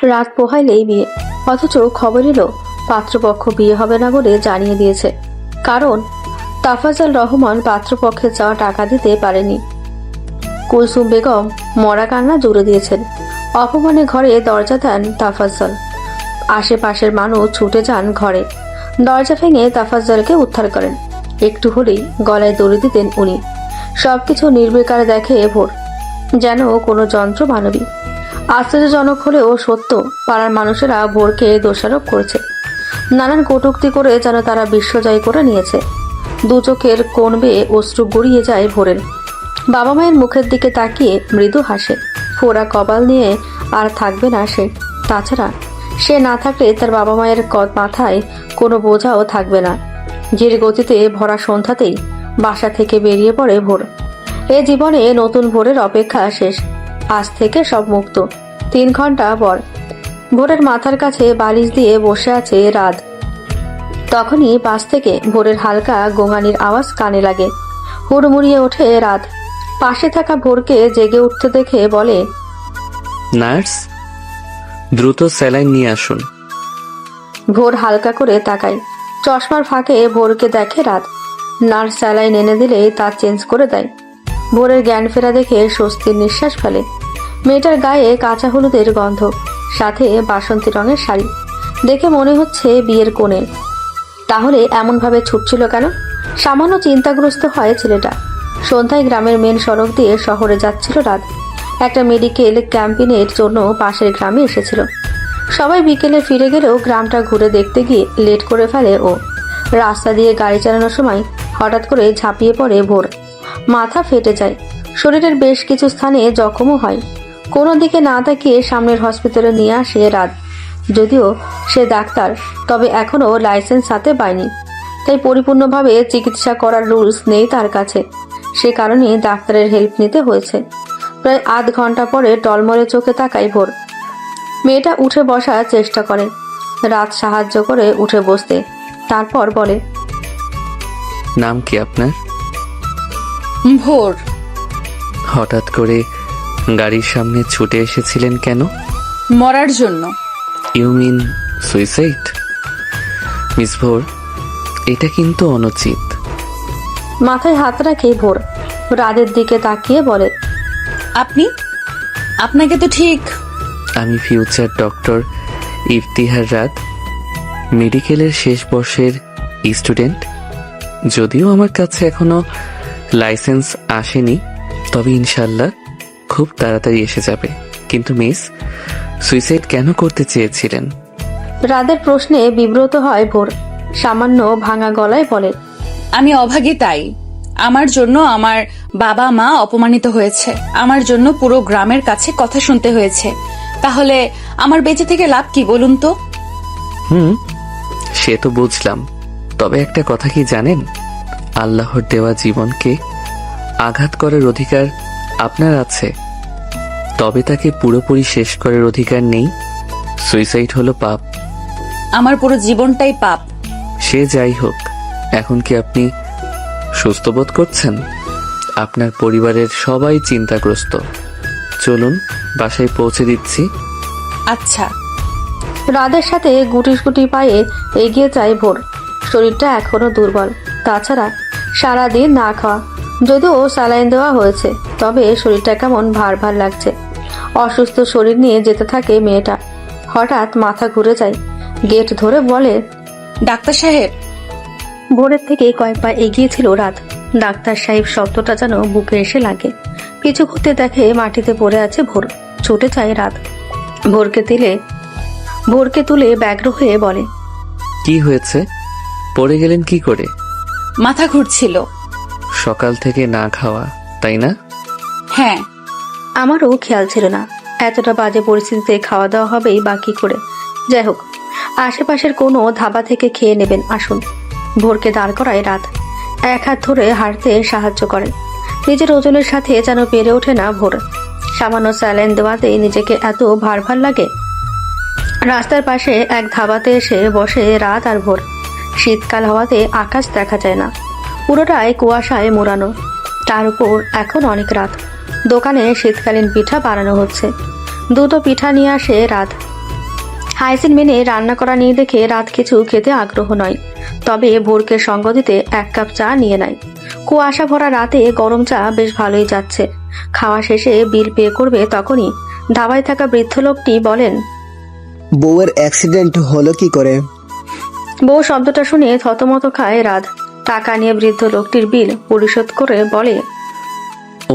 রাত পোহাইলেই বিয়ে, অথচ খবর এলো পাত্রপক্ষ বিয়ে হবে না বলে জানিয়ে দিয়েছে। কারণ তাফাজ্জল রহমান পাত্রপক্ষের চাওয়া টাকা দিতে পারেনি। কুলসুম বেগম মরা কান্না জুড়ে দিয়েছেন। অপমানে ঘরে দরজা দেন তাফাজ্জল। আশেপাশের মানুষ ছুটে যান ঘরে। দরজা ভেঙে তাফাজ্জলকে উদ্ধার করেন। একটু হলেই গলায় দড়ি দিতেন উনি। সবকিছু নির্বিকার দেখে ভোর, যেন কোনো যন্ত্র মানবী। আশ্চর্যজনক হলেও সত্য, পাড়ার মানুষেরা ভোরকে দোষারোপ করেছে। নানান কটূক্তি করে যেন তারা বিশ্বজয় করে নিয়েছে। দু চোখের কোণ বেয়ে অশ্রু গড়িয়ে যায় ভোরের। বাবা মায়ের মুখের দিকে তাকিয়ে মৃদু হাসে। ফোড়া কপাল নিয়ে আর থাকবে না সে। তাছাড়া সে না থাকলে তার বাবা মায়ের মাথায় কোনো বোঝাও থাকবে না। ধীর গতিতে ভরা সন্ধ্যাতেই বাসা থেকে বেরিয়ে পড়ে ভোর। এ জীবনে নতুন ভোরের অপেক্ষা শেষ। আজ থেকে সব মুক্ত। 3 ঘন্টা পর ভোরের মাথার কাছে বালিশ দিয়ে বসে আছে রাত। তখনই পাশ থেকে ভোরের হালকা গোঙানির আওয়াজ কানে লাগে। হুড়মুড়িয়ে ওঠে রাত। পাশে থাকা ভোরকে জেগে উঠতে দেখে বলে, নার্স, দ্রুত স্যালাইন নিয়ে আসুন। ভোর হালকা করে তাকায়। চশমার ফাঁকে ভোরকে দেখে রাত। নার্স স্যালাইন এনে দিলে তা চেঞ্জ করে দেয়। ভোরের জ্ঞান ফেরা দেখে স্বস্তির নিঃশ্বাস ফেলে। মেয়েটার গায়ে কাঁচা হলুদের গন্ধ, সাথে বাসন্তী রঙের শাড়ি। দেখে মনে হচ্ছে বিয়ের কোণে। তাহলে এমনভাবে ছুটছিল কেন? সামান্য চিন্তাগ্রস্ত হয় ছেলেটা। সন্ধ্যায় গ্রামের মেন সড়ক দিয়ে শহরে যাচ্ছিল রাত। একটা মেডিকেল ক্যাম্পেইনের জন্য পাশের গ্রামে এসেছিল। সবাই বিকেলে ফিরে গেলেও গ্রামটা ঘুরে দেখতে গিয়ে লেট করে ফেলে ও। রাস্তা দিয়ে গাড়ি চালানোর সময় হঠাৎ করে ঝাঁপিয়ে পড়ে ভোর। মাথা ফেটে যায়। শরীরের বেশ কিছু স্থানে জখমও হয়। কোনো দিকে না তাকিয়ে সামনের হসপিটালে নিয়ে আসে রাত। যদিও সে ডাক্তার, তবে এখনো লাইসেন্স হাতে পায়নি। তাই পরিপূর্ণভাবে চিকিৎসা করার রুলস নেই তার কাছে। সে কারণে ডাক্তারের হেল্প নিতে হয়েছে। প্রায় আধ ঘন্টা পরে টলমলে চোখে তাকায় ভোর। মেয়েটা উঠে বসার চেষ্টা করে। রাত সাহায্য করে উঠে বসতে। তারপর বলে, নাম কি আপনার? ভোর। হঠাৎ করে গাড়ির সামনে ছুটে এসেছিলেন কেন? মরার জন্য। You mean suicide? মিস ভোর, এটা কিন্তু অনুচিত। মাথায় হাত রাখে ভোর। রাতের দিকে তাকিয়ে বলে, আপনাকে তো ঠিক। আমি ফিউচার ডক্টর ইফতিহার রাত, মেডিকেলের শেষ বর্ষের স্টুডেন্ট। যদিও আমার কাছে এখনো লাইসেন্স আসেনি, তবে ইনশাল্লাহ খুব তাড়াতাড়ি এসে যাবে। কিন্তু মিস, সুইসাইড কেন করতে চেয়েছিলেন? রাতের প্রশ্নে বিব্রত হয় ভোর। সামান্য ভাঙা গলায় বলে, আমি অভাগী, তাই আমার জন্য আমার বাবা মা অপমানিত হয়েছে। আমার জন্য পুরো গ্রামের কাছে কথা শুনতে হয়েছে। তাহলে আমার বেঁচে থেকে লাভ কি বলুন তো? সে তো বুঝলাম, তবে একটা কথা কি জানেন? আল্লাহর দেওয়া জীবনকে আঘাত করার অধিকার আপনার আছে, তবে তাকে পুরোপুরি শেষ করার অধিকার নেই। সুইসাইড হলো পাপ। আমার পুরো জীবনটাই পাপ। সে যাই হোক, এখন কি আপনি সুস্থ বোধ করছেন? আপনার পরিবারের সবাই চিন্তাগ্রস্ত। চলুন বাসায় পৌঁছে দিচ্ছি। আচ্ছা। রাতের সাথে গুটি গুটি পায়ে এগিয়ে যায় ভোর। শরীরটা এখনো দুর্বল। তাছাড়া সারাদিন না খাওয়া। যদিও স্যালাইন দেওয়া হয়েছে, তবে শরীরটা কেমন ভার ভার লাগছে। অসুস্থ শরীর নিয়ে যেতে থাকে মেয়েটা। হঠাৎ মাথা ঘুরে যায়। গেট ধরে বলে, ডাক্তার সাহেব। ভোরের থেকে কয়েক পা এগিয়েছিল রাত। ডাক্তার সাহেব শব্দটা যেন বুকে এসে লাগে। পিছু ঘুরতে দেখে মাটিতে পড়ে আছে ভোর। ছুটে যায় রাত। ভোরকে তুলে ব্যগ্র হয়ে বলে, কি হয়েছে? পড়ে গেলেন কি করে? মাথা ঘুরছিল। সকাল থেকে না খাওয়া, তাই না? হ্যাঁ। আমারও খেয়াল ছিল না এতটা বাজে পরিস্থিতিতে খাওয়া দাওয়া হবেই বা কি করে। যাই হোক, আশেপাশের কোনো ধাবা থেকে খেয়ে নেবেন, আসুন। ভোরকে দাঁড় করায় রাত। এক হাত ধরে হাঁটতে সাহায্য করে। নিজের ওজনের সাথে যেন পেরে ওঠে না ভোর। সামান্য স্যালাইন দেওয়াতেই নিজেকে এত ভার ভার লাগে। রাস্তার পাশে এক ধাবাতে এসে বসে রাত আর ভোর। শীতকাল হওয়াতে আকাশ দেখা যায় না। পুরোটাই কুয়াশায় মোড়ানো। তার উপর এখন অনেক রাত। দোকানে শীতকালীন পিঠা বানানো হচ্ছে। দুটো পিঠা নিয়ে আসে রাত। হাইজিন মেনে রান্না করা নিয়ে দেখে রাত কিছু খেতে আগ্রহ নয়, তবে ভোরকে সঙ্গ দিতে 1 কাপ চা নিয়ে নেয়। কুয়াশা ভরা রাতে গরম চা বেশ ভালোই যাচ্ছে। খাওয়া শেষে বিল পে করবে তখনই ধাবায় থাকা বৃদ্ধ লোকটি বলেন, বউয়ের অ্যাক্সিডেন্ট হলো কি করে? বউ শব্দটা শুনে থতমত খায় রাত। টাকা নিয়ে বৃদ্ধ লোকটির বিল পরিশোধ করে বলে,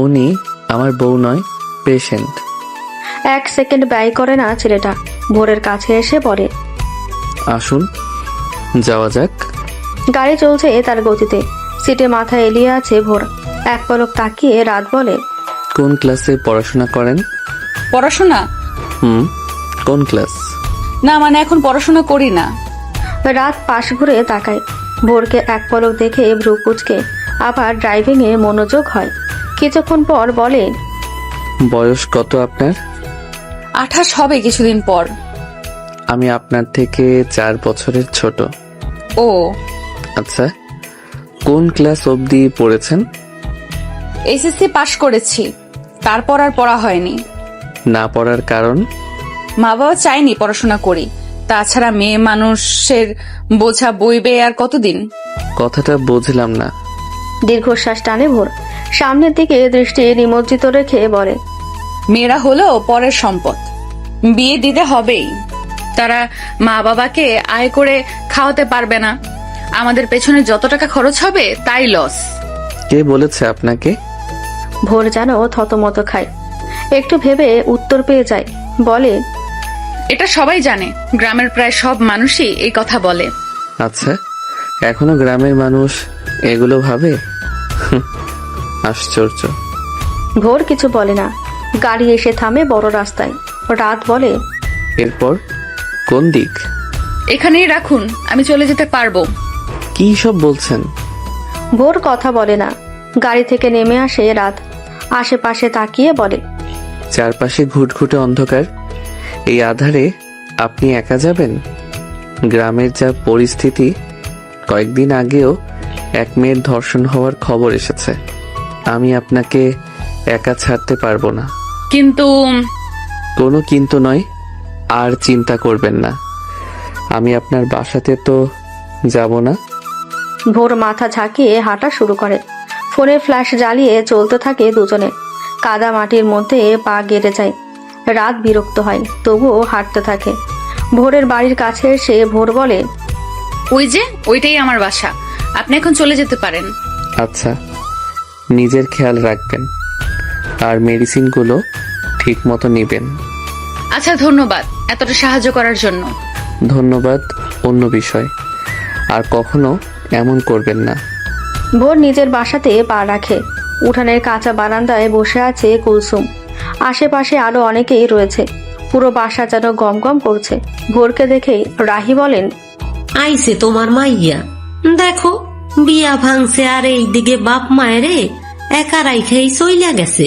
উনি আমার বউ নয়, পেশেন্ট। 1 সেকেন্ড ব্যয় করে না ছেলেটা। ভোরের কাছে এসে বলে, আসুন যাওয়া যাক। গাড়ি চলছে তার গতিতে। সিটে মাথা এলিয়ে আছে ভোর। এক পলক তাকিয়ে রাত বলে, কোন ক্লাসে পড়াশোনা করেন? পড়াশোনা? কোন ক্লাস? না, মানে এখন পড়াশোনা করি না। রাত পাশ ঘুরে তাকায়। ভোরকে এক পলক দেখে ভ্রু কুচকে আবার ড্রাইভিং এ মনোযোগ হয়। কিছুক্ষণ পর বলে, বয়স কত আপনার? 28 হবে কিছুদিন পর। আমি আপনার থেকে 4 বছরের ছোট। ও আচ্ছা, কোন ক্লাস অবধি পড়েছেন? এসএসসি পাশ করেছি, তারপর আর পড়া হয়নি। না পড়ার কারণ? মা বাবা চাইনি পড়াশোনা করি। তাছাড়া মেয়ে মানুষের বোঝা বইবে আর কতদিন। কথাটা বুঝলাম না। দীর্ঘশ্বাস টানে ভোর। সামনের দিকে দৃষ্টি নিমজ্জিত রেখে বলে, মেয়েরা হলো পরের সম্পদ, বিয়ে দিতে হবেই। তারা মা বাবাকে আয় করে খাওয়াতে পারবে না। আমাদের পেছনে যত টাকা খরচ হবে তাই লস। কে বলেছে আপনাকে? ভোর যেন থতমত খায়। একটু ভেবে উত্তর পেয়ে যায়। বলে, এটা সবাই জানে, গ্রামের প্রায় সব মানুষই এই কথা বলে। আচ্ছা, এখনো গ্রামের মানুষ এগুলো ভাবে? আশ্চর্য। ভোর কিছু বলে না। গাড়ি এসে থামে বড় রাস্তায়। রাত বলে, এরপর কোন দিক? এখানেই রাখুন, আমি চলে যেতে পারবো। কি সব বলছেন? ভোর কথা বলে না। গাড়ি থেকে নেমে আসে রাত। আশেপাশে তাকিয়ে বলে, চারপাশে ঘুটঘুটে অন্ধকার, এই আধারে আপনি একা যাবেন? গ্রামের যা পরিস্থিতি, কয়েকদিন আগেও এক মেয়ের ধর্ষণ হওয়ার খবর এসেছে। আমি আপনাকে একা ছাড়তে পারবো না। কিন্তু কোনো কিন্তু নয়, আর চিন্তা করবেন না। আমি আপনার বাসাতে তো যাব না। ভোর মাথা ঝাঁকিয়ে হাঁটা শুরু করে। ফোনে ফ্ল্যাশ জ্বালিয়ে চলতে থাকে দুজনে। কাদা মাটির মধ্যে পা গেড়ে যায়। রাত বিরক্ত হয়, তবুও হাঁটতে থাকে। ভোরের বাড়ির কাছে এসে ভোর বলে, ওই যে ওইটাই আমার বাসা, আপনি এখন চলে যেতে পারেন। আচ্ছা, নিজের খেয়াল রাখবেন আর মেডিসিনগুলো ঠিক মতো নেবেন। আচ্ছা, ধন্যবাদ এতটা সাহায্য করার জন্য। ধন্যবাদ অন্য বিষয়, আর কখনো এমন করবেন না। ভোর নিজের বাসাতে পা রাখে। উঠানের কাঁচা বারান্দায় বসে আছে কুলসুম। আশেপাশে আরো অনেকেই রয়েছে। পুরো বাসা যেন গম গম করছে। ভোরকে দেখেই রাহি বলেন, আইছে তোমার মাইয়া, দেখো বিয়া ভাঙছে আর এইদিকে বাপ মায়েরে একা রাইখেই চইলা গেছে।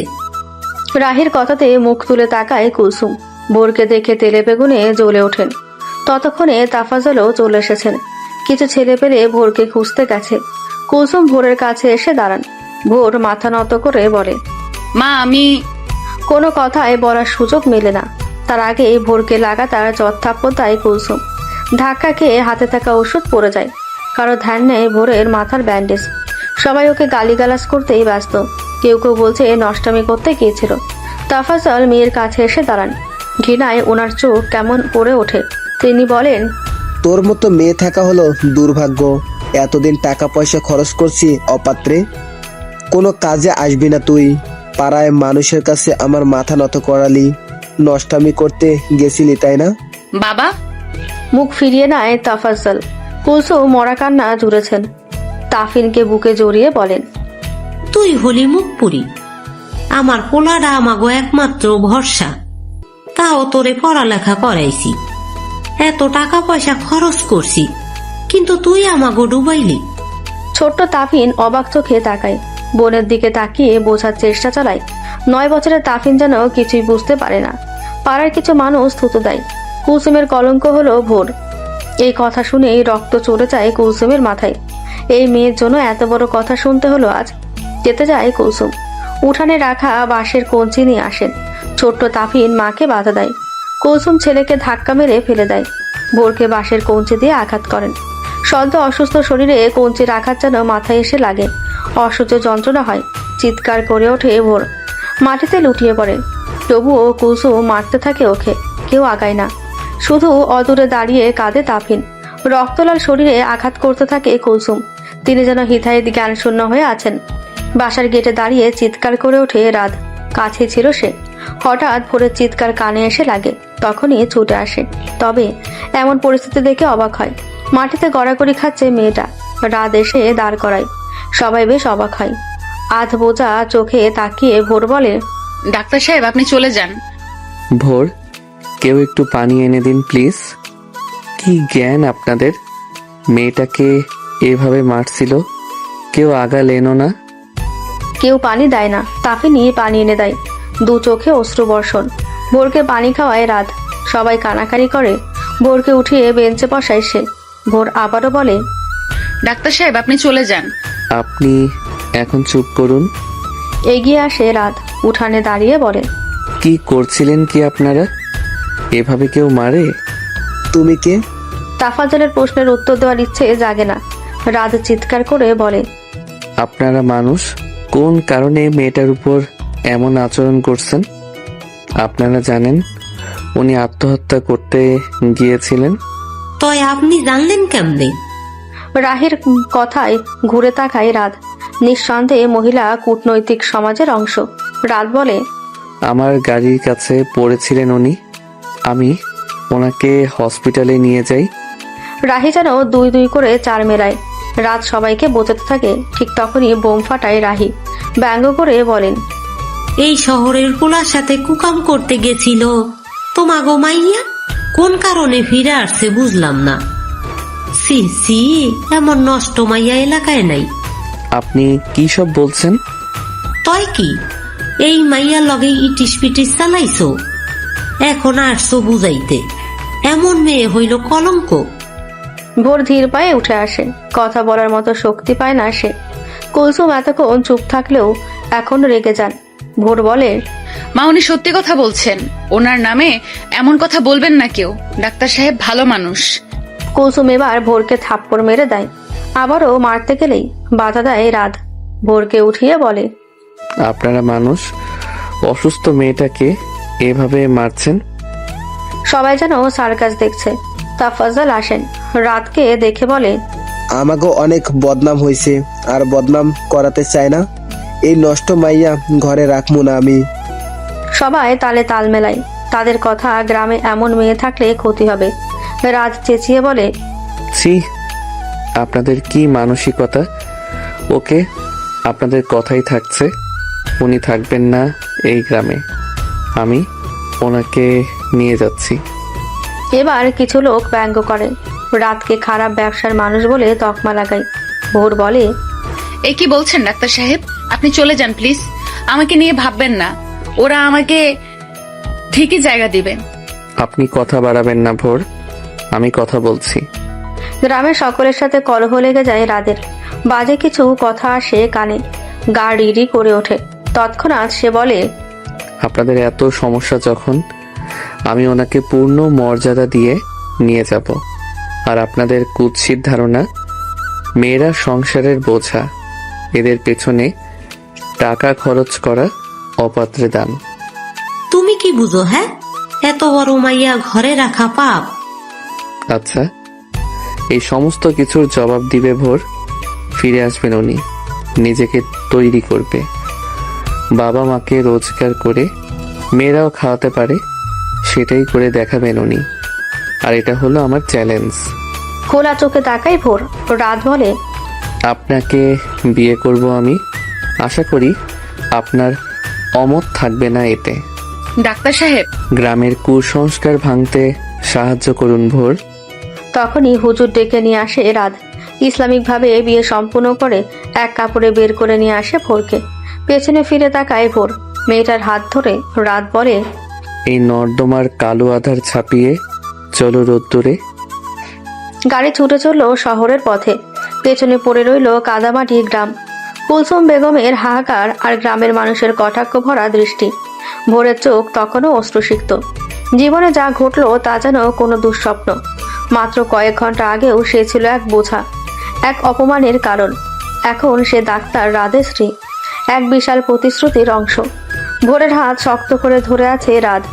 রাহির কথাতে মুখ তুলে তাকায় কুলসুম। ভোরকে দেখে তেলে বেগুনে জ্বলে ওঠেন। ততক্ষণে তাফাজলও চলে এসেছেন। কিছু ছেলে পেলে ভোরকে খুঁজতে গেছে। কুলসুম ভোরের কাছে এসে দাঁড়ান। ভোর মাথা নত করে বলে, মা, আমি কোনো কথায় বলার সুযোগ মেলে না। তার আগে ভোরকে লাগাতার চত্থাপ্পড় দেয় কুলসুম। ধাক্কা খেয়ে হাতে থাকা ওষুধ পড়ে যায়। কারো ধ্যান নেই ভোরের মাথার ব্যান্ডেজ। সবাই ওকে গালিগালাজ করতেই ব্যস্ত। কেউ কেউ বলছে নষ্টামি করতে গিয়েছিল। তাফাজল মেয়ের কাছে এসে দাঁড়ান। ঘৃণায় ওনার চোখ কেমন পড়ে ওঠে। তিনি বলেন, তোর মতো মেয়ে থাকা হলো দুর্ভাগ্য। এতদিন টাকা পয়সা খরচ করছি অপাত্রে, কোনো কাজে আসবি না তুই। পাড়ায় মানুষের কাছে আমার মাথা নত করালি, নষ্টামি করতে গেছিলি তাই না? বাবা। মুখ ফিরিয়ে নেয় তাফাজ্জল। কুলসুম মরা কান্না জুড়েছেন। তাফিনকে বুকে জড়িয়ে বলেন, তুই হলি মুখপুরি, আমার পোলাটা আমাগো একমাত্র ভরসা। তাও তোরে পড়ালেখা করাইছি, এত টাকা পয়সা খরচ করছি, কিন্তু তুই আমাগো ডুবাইলি। ছোট্ট তাফিন অবাক চোখে তাকায়। বোনের দিকে তাকিয়ে বোঝার চেষ্টা চালায়। 9 বছরের তাফিন যেন কিছুই বুঝতে পারে না। পাড়ার কিছু মানুষ থুতু দেয়। কুলসুমের কলঙ্ক হলো ভোর। এই কথা শুনেই রক্ত চড়ে যায় কুলসুমের মাথায়। এই মেয়ের জন্য এত বড় কথা শুনতে হলো আজ। যেতে যায় কুলসুম। উঠানে রাখা বাঁশের কঞ্চি নিয়ে আসেন। ছোট্ট তাফিন মাকে বাধা দেয়। কুলসুম ছেলেকে ধাক্কা মেরে ফেলে দেয়। ভোরকে বাঁশের কঞ্চি দিয়ে আঘাত করেন। সদ্য অসুস্থ শরীরে কঞ্চির আঘাত যেন মাথায় এসে লাগে। অসহ্য যন্ত্রণা হয়। চিৎকার করে ওঠে ভোর। মাটিতে লুটিয়ে পড়ে। তবুও কুলসুম মারতে থাকে ওকে। কেউ আগায় না। শুধু অদূরে দাঁড়িয়ে কাঁদে তাফিন। রক্তলাল শরীরে আঘাত করতে থাকে কুলসুম। তিনি যেন হিতাহিত জ্ঞান শূন্য হয়ে আছেন। বাসার গেটে দাঁড়িয়ে চিৎকার করে ওঠে রাত। কাছে ছিল সে। হঠাৎ ভোরের চিৎকার কানে এসে লাগে। তখনই ছুটে আসে। তবে এমন পরিস্থিতি দেখে অবাক হয়। মাটিতে গড়াগড়ি খাচ্ছে মেয়েটা। রাত এসে দাঁড় করায়। সবাই বেশ অবাক হয়। আধ বোঝা চোখে তাকিয়ে ভোর বলে, ডাক্তার সাহেব আপনি চলে যান। ভোর, কেউ একটু পানি এনে দিন প্লিজ। কি জ্ঞান আপনাদের? মেয়েটাকে এভাবে মারছিল, কেউ আগালেনও না। কেউ পানি দেয় না। তাফিনি পানি এনে দেয়। দু চোখে অশ্রু বর্ষণ। ভোরকে পানি খাওয়ায় রাত। সবাই কানাকানি করে। ভোরকে উঠিয়ে বেঞ্চে বসায় সে। ভোর আবারও বলে, ডাক্তার সাহেব আপনি চলে যান। আপনি এখন চুপ করুন। এগিয়ে আসে রাত। উঠানে দাঁড়িয়ে বলে, কি করছিলেন কি আপনারা? এভাবে কেউ মারে? তুমি কে? তাফাজ্জলের প্রশ্নের উত্তর দেওয়ার ইচ্ছে জাগে না। রাত চিৎকার করে বলে, আপনারা মানুষ, কোন কারণে মেয়েটার উপর এমন আচরণ করছেন? আপনারা জানেন উনি আত্মহত্যা করতে গিয়েছিলেন। তয় আপনি জানলেন কেমনে? রাহির কথায় ঘুরে তাকায় রাত। নিঃসন্দেহে মহিলা কূটনৈতিক সমাজের অংশ। রাত বলে, আমার গাড়ির কাছে পড়েছিলেন উনি। আমি ওনাকে হসপিটালে নিয়ে যাই। রাহি যেন দুই দুই করে চার মেলায়। রাত সবাইকে বোঝাতে থাকে। ঠিক তখনই বোম ফাটায় রাহি। ব্যঙ্গ করে বলেন, এই শহরের পোলার সাথে কুকাম করতে গেছিল তোমাগো মাইয়া, কোন কারণে ফিরে আসছে বুঝলাম না। সি সি, এমন নষ্ট মাইয়া এলাকায় নাই। আপনি কি সব বলছেন? তয় কি এই মাইয়া লগে ইটিস পিটিস চালাইছো? এখন আসছো বুঝাইতে? এমন মেয়ে হইল কলঙ্ক। ভোর ধীর পায়ে উঠে আসে। কথা বলার মতো শক্তি পায় না সে। কুলসুম এতক্ষণ চুপ থাকলেও এখন রেগে যান। ভোর বলে, মা উনি সত্যি কথা বলছেন। ওনার নামে এমন কথা বলবেন না কেউ। ডাক্তার সাহেব ভালো মানুষ। কুলসুম এবার ভোরকে থাপ্পড় মেরে দেয়। আবারও মারতে গেলেই বাধা দেয় রাত। ভোরকে উঠিয়ে বলে, আপনারা মানুষ, অসুস্থ মেয়েটাকে এভাবে মারছেন? সবাই যেন সার্কাস দেখছে। তাফাজ্জল আসেন। রাতকে দেখে বলে, আমাকে অনেক বদনাম হয়েছে, আর বদনাম করাতে চায় না। এই নষ্ট মাইয়া ঘরে রাখবো না আমি। সবাই তালে তাল মেলায়। তাদের কথা, গ্রামে এমন মেয়ে থাকলে ক্ষতি হবে। রাত চেঁচিয়ে বলে, ছি, আপনাদের কি মানসিকতা? ওকে, আপনাদের কথাই থাকছে। উনি থাকবেন না এই গ্রামে। আমি ওনাকে নিয়ে যাচ্ছি। এবার কিছু লোক ব্যঙ্গ করে। রাতকে খারাপ ব্যবসার মানুষ বলে তকমা লাগায়। ভোর বলে, এ কি বলছেন ডাক্তার সাহেব? আপনি চলে যান প্লিজ। আমাকে নিয়ে ভাববেন না। ওরা আমাকে ঠিকই জায়গা দিবে। আপনি কথা বাড়াবেন না ভোর, আমি কথা বলছি। গ্রামের সকলের সাথে কলহ লেগে যায় রাদের। বাজে কিছু কথা আসে কানে। গা রিরি করে ওঠে। তৎক্ষণাৎ সে বলে, আপনাদের এত সমস্যা যখন, আমি ওনাকে পূর্ণ মর্যাদা দিয়ে নিয়ে যাব। আর আপনাদের কুৎসিত ধারণা মেয়েরা সংসারের বোঝা, এদের পেছনে টাকা খরচ করা অপাত্রে দান। তুমি কি বুঝো? হ্যাঁ, এত বড় মাইয়া ঘরে রাখা পাপ। আচ্ছা, এই সমস্ত কিছুর জবাব দিবে ভোর। ফিরে আসবেন উনি, নিজেকে তৈরি করবে। বাবা মাকে রোজগার করে মেয়েরাও খাওয়াতে পারে, সেটাই করে দেখাবেন উনি। আর এটা হলো আমার চ্যালেঞ্জ। খোলা চোখে তাকাই ভোর। রাত বলে, আপনাকে বিয়ে করব আমি। আশা করি আপনার অমত থাকবে না এতে। ডাক্তার সাহেব, গ্রামের কুসংস্কার ভাঙতে সাহায্য করুন ভোর। তখনই হুজুর ডেকে নিয়ে আসে রাত। ইসলামিকভাবে বিয়ে সম্পূর্ণ করে এক কাপড়ে বের করে নিয়ে আসে ভোরকে। পেছনে ফিরে তাকায় ভোর। মেয়েটার হাত ধরে রাত বলে, এই নর্দমার কালো আধার ছাপিয়ে চলো রোদ্দুরে। গাড়ি ছুটে চলল শহরের পথে। পেছনে পড়ে রইল কাদামাটি গ্রাম। কুলসুম বেগমের হাহাকার আর গ্রামের মানুষের কটাক্ষ ভরা দৃষ্টি। ভোরের চোখ তখনও অশ্রুসিক্ত। জীবনে যা ঘটলো তা যেন কোনো দুঃস্বপ্ন। মাত্র কয়েক ঘন্টা আগেও সে ছিল এক বোঝা, এক অপমানের কারণ। এখন সে ডাক্তার রাধের স্ত্রী, এক বিশাল প্রতিশ্রুতির অংশ। ভোরের হাত শক্ত করে ধরে আছে রাধ।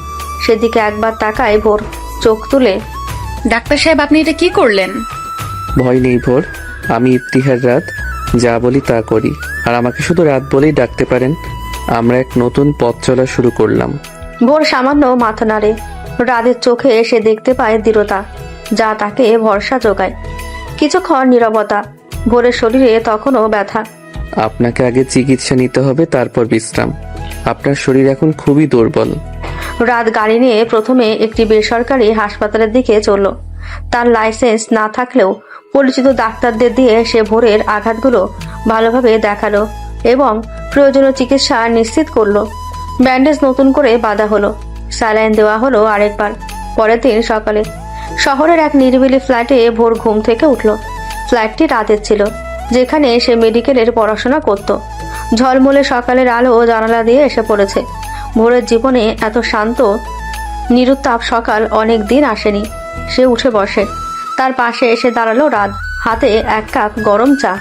সেদিকে একবার তাকায় ভোর, চোখ তুলে। ডাক্তার সাহেব, আপনি এটা কি করলেন? ভয় নেই ভোর, আমি ইফতিহার রাত, যা বলি তা করি। আর আমাকে শুধু রাত বলেই ডাকতে পারেন। আমরা এক নতুন পথ চলা শুরু করলাম। ভোর সামান্য মাথা নাড়ে। রাধের চোখে সে দেখতে পায় দৃঢ়তা, যা তাকে ভরসা যোগায়। কিছুক্ষণ নীরবতা। ভোরের শরীরে তখনও ব্যথা। আপনাকে আগে চিকিৎসা নিতে হবে, তারপর বিশ্রাম। আপনার শরীর এখন খুবই দুর্বল। রাত গাড়ি নিয়ে প্রথমে একটি বেসরকারি হাসপাতালের দিকে চলল। তার লাইসেন্স না থাকলেও পরিচিত ডাক্তারদের দিয়ে সে ভোরের আঘাতগুলো ভালোভাবে দেখালো এবং প্রয়োজনীয় চিকিৎসা নিশ্চিত করলো। ব্যান্ডেজ নতুন করে বাঁধা হলো, স্যালাইন দেওয়া হলো আরেকবার। পরের দিন সকালে শহরের এক নিরিবিলি ফ্ল্যাটে ভোর ঘুম থেকে উঠল। ফ্ল্যাটটি রাতের ছিল, যেখানে সে মেডিকেলের পড়াশোনা করত। ঝলমলে সকালের আলো জানালা দিয়ে এসে পড়েছে। ভোরের জীবনে এত শান্ত নিরুত্তাপ সকাল অনেক দিন আসেনি। সে উঠে বসে। তার পাশে এসে দাঁড়ালো রাত, হাতে এক কাপ গরম চা।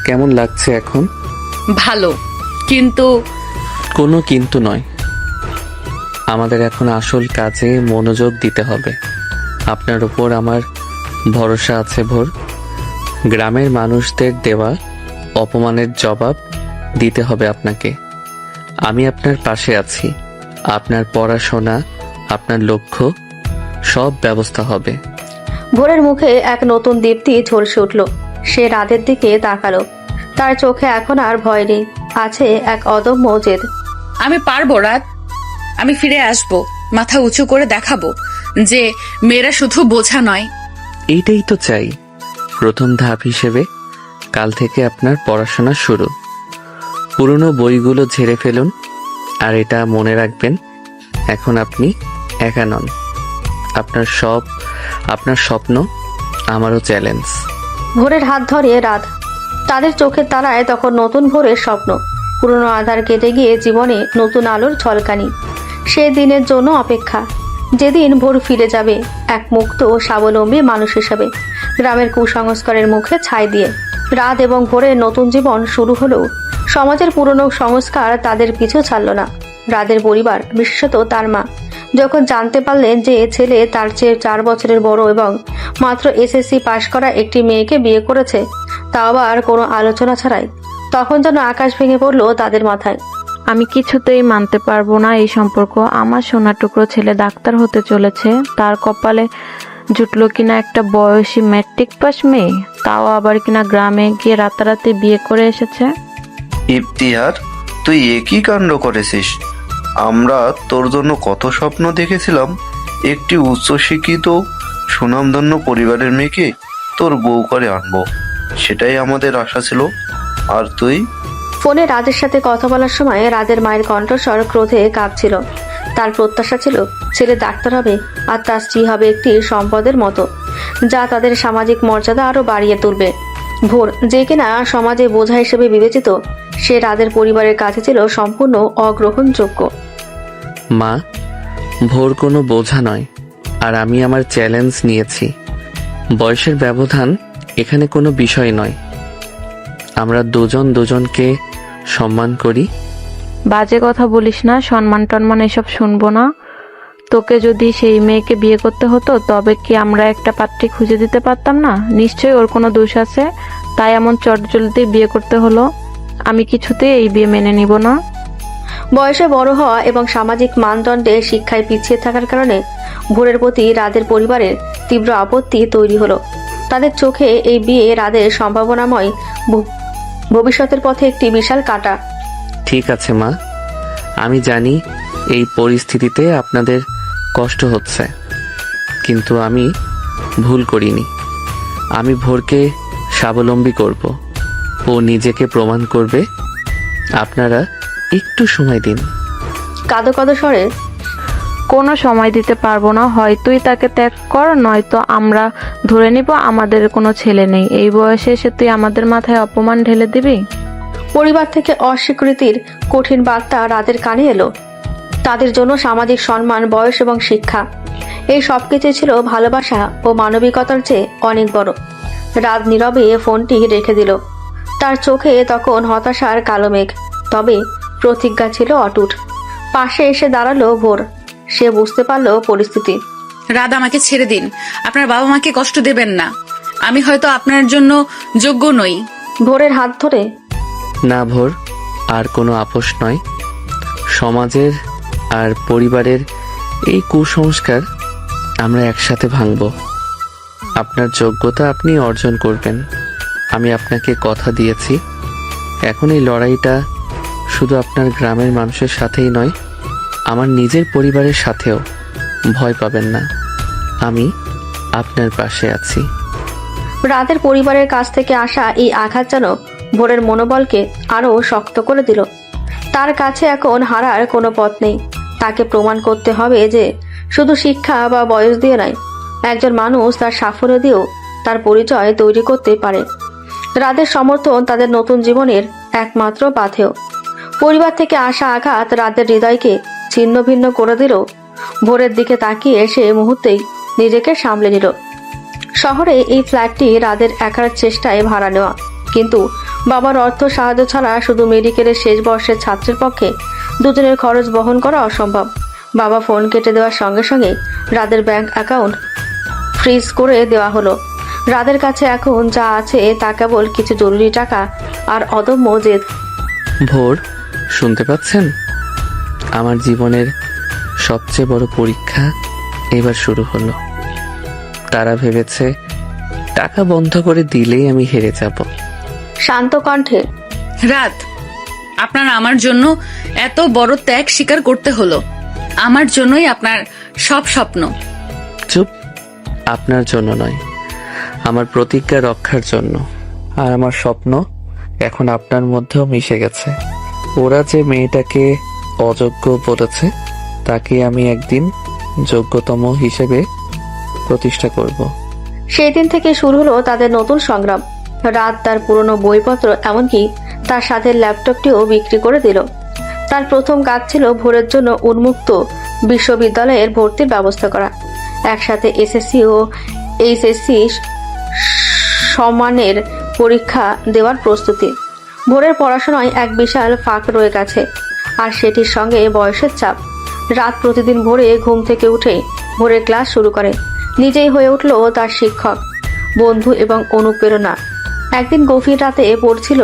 কেমন লাগছে এখন? ভালো, কিন্তু কোনো কিন্তু নয়, আমাদের এখন আসল কাজে মনোযোগ দিতে হবে। আপনার উপর আমার ভরসা আছে ভোর। গ্রামের মানুষদের দেওয়া অপমানের জবাব দিতে হবে আপনাকে। আমি আপনার পাশে আছি। আপনার পড়াশোনা, আপনার লক্ষ্য, সব ব্যবস্থা হবে। ভোরের মুখে এক নতুন দীপ্তি ঝলসে উঠল। সে রাতের দিকে তাকালো। তার চোখে এখন আর ভয় নেই, আছে এক অদম্য জেদ। আমি পারবো রাত, আমি ফিরে আসব, মাথা উঁচু করে দেখাবো যে মেয়েরা শুধু বোঝা নয়। এইটাই তো চাই। প্রথম ধাপ হিসেবে কাল থেকে আপনার পড়াশোনা শুরু। পুরনো বইগুলো ঝেড়ে ফেলুন। আর এটা মনে রাখবেন, এখন আপনি একা নন। আপনার স্বপ্ন আমারও চ্যালেঞ্জ। ভোরের হাত ধরে রাত। তাদের চোখের তারায় তখন নতুন ভোরের স্বপ্ন। পুরনো আধার কেটে গিয়ে জীবনে নতুন আলোর ঝলকানি। সে দিনের জন্য অপেক্ষা, যেদিন ভোর ফিরে যাবে এক মুক্ত ও স্বাবলম্বী মানুষ হিসাবে, গ্রামের কুসংস্কারের মুখে ছাই দিয়ে। রাত এবং ভোরের নতুন জীবন শুরু হলেও সমাজের পুরনো সংস্কার তাদের পিছু ছাড়ল না। রাতের পরিবার, বিশেষত তার মা, যখন জানতে পারলেন যে ছেলে তার চেয়ে 4 বছরের বড় এবং মাত্র এসএসসি পাশ করা একটি মেয়েকে বিয়ে করেছে, তা আবার কোনো আলোচনা ছাড়াই, তখন যেন আকাশ ভেঙে পড়লো তাদের মাথায়। আমি কিছুতেই মানতে পারবো না এই সম্পর্ক। আমার সোনা টুকরো ছেলে ডাক্তার হতে চলেছে, তার কপালে জুটলো কিনা একটা বয়সী ম্যাট্রিক পাস মেয়ে, তাও আবার কিনা গ্রামে গিয়ে রাতারাতি বিয়ে করে এসেছে। ইফতিহার, তুই একই কাণ্ড করেছিস। আমরা তোর জন্য কত স্বপ্ন দেখেছিলাম, একটি উচ্চশিক্ষিত সুনামধন্য পরিবারের মেয়েকে তোর বউ করে আনবো, সেটাই আমাদের আশা ছিল। আর তুই? ফোনে রাজের সাথে কথা বলার সময় রাজের মায়ের কণ্ঠস্বর ক্রোধে কাঁপছিল। তার প্রত্যাশা ছিল ছেলে ডাক্তার হবে আর তার স্ত্রী হবে একটি সম্পদের মতো, যা তাদের সামাজিক মর্যাদা আরো বাড়িয়ে তুলবে। ভোর, যে কিনা সমাজে বোঝা হিসেবে বিবেচিত, সে রাজের পরিবারের কাছে ছিল সম্পূর্ণ অগ্রহণযোগ্য। মা, ভোর কোনো বোঝা নয়, আর আমি আমার চ্যালেঞ্জ নিয়েছি। বয়সের ব্যবধান এখানে কোনো বিষয় নয়। আমরা দুজনকে সম্মান করি। বাজে কথা বলিস না, সম্মান টন্মান এসব শুনবো না। তোকে যদি সেই মেয়েকে বিয়ে করতে হতো তবে কি আমরা একটা পাত্রী খুঁজে দিতে পারতাম না? নিশ্চয়ই ওর কোনো দোষ আছে, তাই এমন চটজলদি বিয়ে করতে হলো। আমি কিছুতেই এই বিয়ে মেনে নিব না। বয়সে বড় হওয়া এবং সামাজিক মানদণ্ডে শিক্ষায় পিছিয়ে থাকার কারণে ভোরের প্রতি রাদের পরিবারের তীব্র আপত্তি তৈরি হলো। তাদের চোখে এই বিয়ে রাদের সম্ভাবনাময় ভবিষ্যতের পথে একটি বিশাল কাঁটা। ঠিক আছে মা, আমি জানি এই পরিস্থিতিতে আপনাদের কষ্ট হচ্ছে, কিন্তু আমি ভুল করিনি। আমি ভোরকে স্বাবলম্বী করব, ও নিজেকে প্রমাণ করবে। আপনারা একটু সময় দিন। কাঁদো কাঁদো স্বরে, কোনো সময় দিতে পারবো না। হয় তুই তাকে ত্যাগ কর, নয়তো আমরা ধরে নিব আমাদের কোনো ছেলে নেই। এই বয়সে এসে তুই আমাদের মাথায় অপমান ঢেলে দিবি? পরিবার থেকে অস্বীকৃতির কঠিন বার্তা রাতের কানে এলো। তাদের জন্য সামাজিক সম্মান, বয়স এবং শিক্ষা এই সবকিছু ছিল ভালোবাসা ও মানবিকতার চেয়ে অনেক বড়। রাত নীরবে ফোনটি রেখে দিল। তার চোখে তখন হতাশার কালো মেঘ, তবে প্রতিজ্ঞা ছিল অটুট। পাশে এসে দাঁড়ালো ভোর। সে বুঝতে পারল পরিস্থিতি। রাত, আমাকে ছেড়ে দিন। আপনার বাবা মাকে কষ্ট দেবেন না। আমি হয়তো আপনার জন্য যোগ্য নই। ভোরের হাত ধরে না ভোর, আর কোনো আপোষ নয়। সমাজের আর পরিবারের এই কুসংস্কার আমরা একসাথে ভাঙব। আপনার যোগ্যতা আপনি অর্জন করবেন, আমি আপনাকে কথা দিয়েছি। এখন এই লড়াইটা শুধু আপনার গ্রামের মানুষের সাথেই নয়, আমার নিজের পরিবারের সাথেও। ভয় পাবেন না, আমি আপনার পাশে আছি। রাতের পরিবারের কাছ থেকে আসা এই আঘাত যেন ভোরের মনোবলকে আরো শক্ত করে দিল। তার কাছে এখন হারার কোনো পথ নেই। তাকে প্রমাণ করতে হবে যে শুধু শিক্ষা বা বয়স দিয়ে নয়, একজন মানুষ তার সাফল্য দিয়েও তার পরিচয় তৈরি করতে পারে। রাতের সমর্থন তাদের নতুন জীবনের একমাত্র পাথেয়। পরিবার থেকে আসা আঘাত রাতের হৃদয়কে ছিন্ন ভিন্ন করে দিল। ভোরের দিকে তাকিয়ে সে মুহূর্তেই নিজেকে সামলে নিল। শহরে এই ফ্ল্যাটটি রাদের একার চেষ্টায় ভাড়া নেওয়া, কিন্তু বাবার অর্থ সাহায্য ছাড়া শুধু মেডিকেলের শেষ বর্ষের ছাত্রের পক্ষে দুজনের খরচ বহন করা অসম্ভব। বাবা ফোন কেটে দেওয়ার সঙ্গে সঙ্গে রাদের ব্যাংক অ্যাকাউন্ট ফ্রিজ করে দেওয়া হলো। রাদের কাছে এখন যা আছে তা কেবল কিছু জরুরি টাকা আর অদম্য জেদ। ভোর, শুনতে পাচ্ছেন? আমার জীবনের সবচেয়ে বড় পরীক্ষা এবার শুরু হলো। তারা ভেবেছে টাকা বন্ধ করে দিলেই আমি হেরে যাব। শান্ত কণ্ঠে রাত, আপনার আমার জন্য এত বড় ত্যাগ স্বীকার করতে হলো। আমার জন্যই আপনার সব স্বপ্ন। চুপ, আপনার জন্য নয়, আমার প্রতিজ্ঞা রক্ষার জন্য। আর আমার স্বপ্ন এখন আপনার মধ্যেও মিশে গেছে। ওরা যে মেয়েটাকে অযোগ্য বলেছে, তাকে আমি একদিন যোগ্যতম হিসেবে প্রতিষ্ঠা করব। সেই দিন থেকে শুরু হলো তাদের নতুন সংগ্রাম। রাত তার পুরনো বইপত্র, এমনকি তার সাথে ল্যাপটপটিও বিক্রি করে দিল। তার প্রথম কাজ ছিল ভোরের জন্য উন্মুক্ত বিশ্ববিদ্যালয়ের ভর্তির ব্যবস্থা করা। একসাথে এসএসসি ও এইচএসসি সমানের পরীক্ষা দেওয়ার প্রস্তুতি। ভোরের পড়াশোনায় এক বিশাল ফাঁক রয়ে গেছে, আর সেটির সঙ্গে বয়সের চাপ। রাত প্রতিদিন ভোরে ঘুম থেকে উঠে ভোরের ক্লাস শুরু করে। নিজেই হয়ে উঠল তার শিক্ষক, বন্ধু এবং অনুপ্রেরণা। একদিন গভীর রাতে পড়ছিল,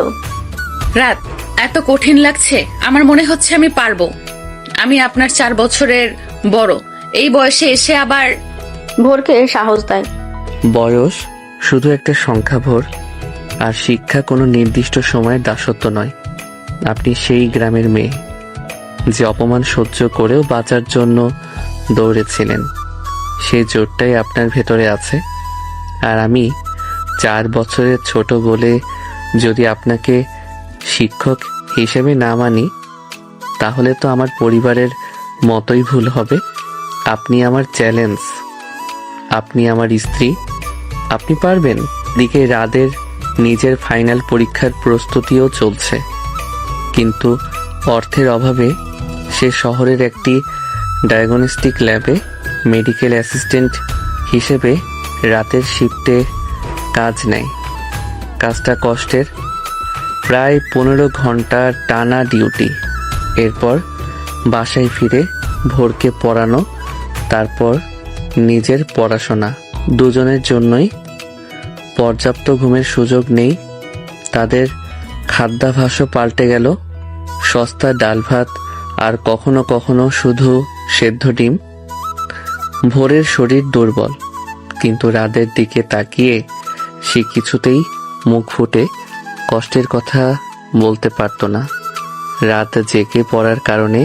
রাত, এত কঠিন লাগছে। আমার মনে হচ্ছে আমি পারবো। আমি আপনার 4 বছরের বড়। এই বয়সে এসে আবার। ভোরকে সাহস দেয়। বয়স শুধু একটা সংখ্যা ভোর, আর শিক্ষা কোনো নির্দিষ্ট সময়ের দাসত্ব নয়। আপনি সেই গ্রামের মেয়ে যে অপমান সহ্য করেও বাঁচার জন্য দৌড়েছিলেন। সেই জোরটাই আপনার ভেতরে আছে। আর আমি 4 বছরের ছোট বলে যদি আপনাকে শিক্ষক হিসেবে না মানি, তাহলে তো আমার পরিবারের মতোই ভুল হবে। আপনি আমার চ্যালেঞ্জ, আপনি আমার স্ত্রী, আপনি পারবেন। দিকে রাদের নিজের ফাইনাল পরীক্ষার প্রস্তুতিও চলছে, কিন্তু অর্থের অভাবে সে শহরের একটি ডায়াগনস্টিক ল্যাবে মেডিকেল অ্যাসিস্ট্যান্ট হিসেবে রাতের শিফটে কাজ নেয়। কাজটা কষ্টের, প্রায় 15 ঘন্টা টানা ডিউটি। এরপর বাসায় ফিরে ভোরকে পড়ানো, তারপর নিজের পড়াশোনা। দুজনের জন্যই পর্যাপ্ত ঘুমের সুযোগ নেই। তাদের খাদ্যাভ্যাসও পাল্টে গেল। সস্তা ডাল ভাত আর কখনো কখনো শুধু সেদ্ধ ডিম। ভোরের শরীর দুর্বল, কিন্তু রাতের দিকে তাকিয়ে সে কিছুতেই মুখ ফুটে কষ্টের কথা বলতে পারত না। রাত জেগে পড়ার কারণে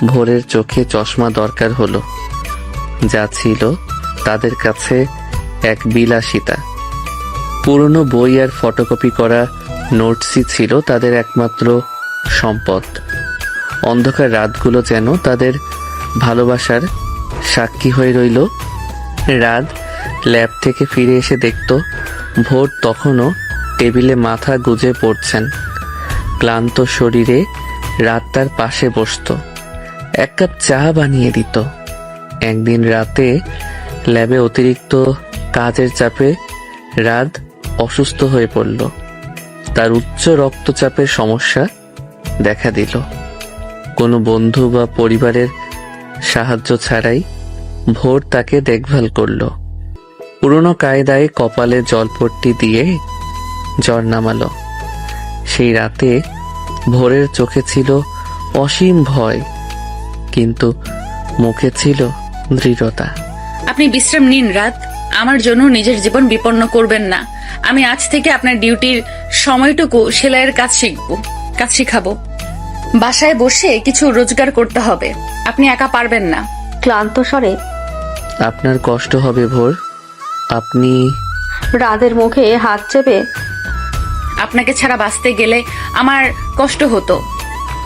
ভোরের চোখে চশমা দরকার হলো, যা ছিল তাদের কাছে এক বিলাসিতা। পুরনো বই আর ফটোকপি করা নোটসই ছিল তাদের একমাত্র সম্পদ। অন্ধকার রাতগুলো যেন তাদের ভালোবাসার সাক্ষী হয়ে রইল। রাত ল্যাব থেকে ফিরে এসে দেখত ভোর তখনও টেবিলে মাথা গুজে পড়ছেন। ক্লান্ত শরীরে রাত তার পাশে বসত, 1 কাপ চা বানিয়ে দিত, একদিন রাতে ল্যাবে অতিরিক্ত কাজের চাপে রাত অসুস্থ হয়ে পড়ল। তার উচ্চ রক্তচাপের সমস্যা দেখা দিল। কোনো বন্ধু বা পরিবারের সাহায্য ছাড়াই ভোর তাকে দেখভাল করলো। পুরনো কায়দায় কপালে জলপট্টি দিয়ে জ্বর নামালো। সেই রাতে ভোরের চোখে ছিল অসীম ভয়, কিন্তু মুখে ছিল দৃঢ়তা। আপনি বিশ্রাম নিন রাত, আমার জন্য নিজের জীবন বিপন্ন করবেন না। আমি আজ থেকে আপনার ডিউটির সময়টুকু সেলাইয়ের কাজ শিখাবো। বাসায় বসে কিছু রোজগার করতে হবে, আপনি একা পারবেন না। ক্লান্ত স্বরে আপনার কষ্ট হবে ভোর, আপনি রাদের মুখে হাত চেপে আপনাকে ছাড়া বাঁচতে গেলে আমার কষ্ট হতো,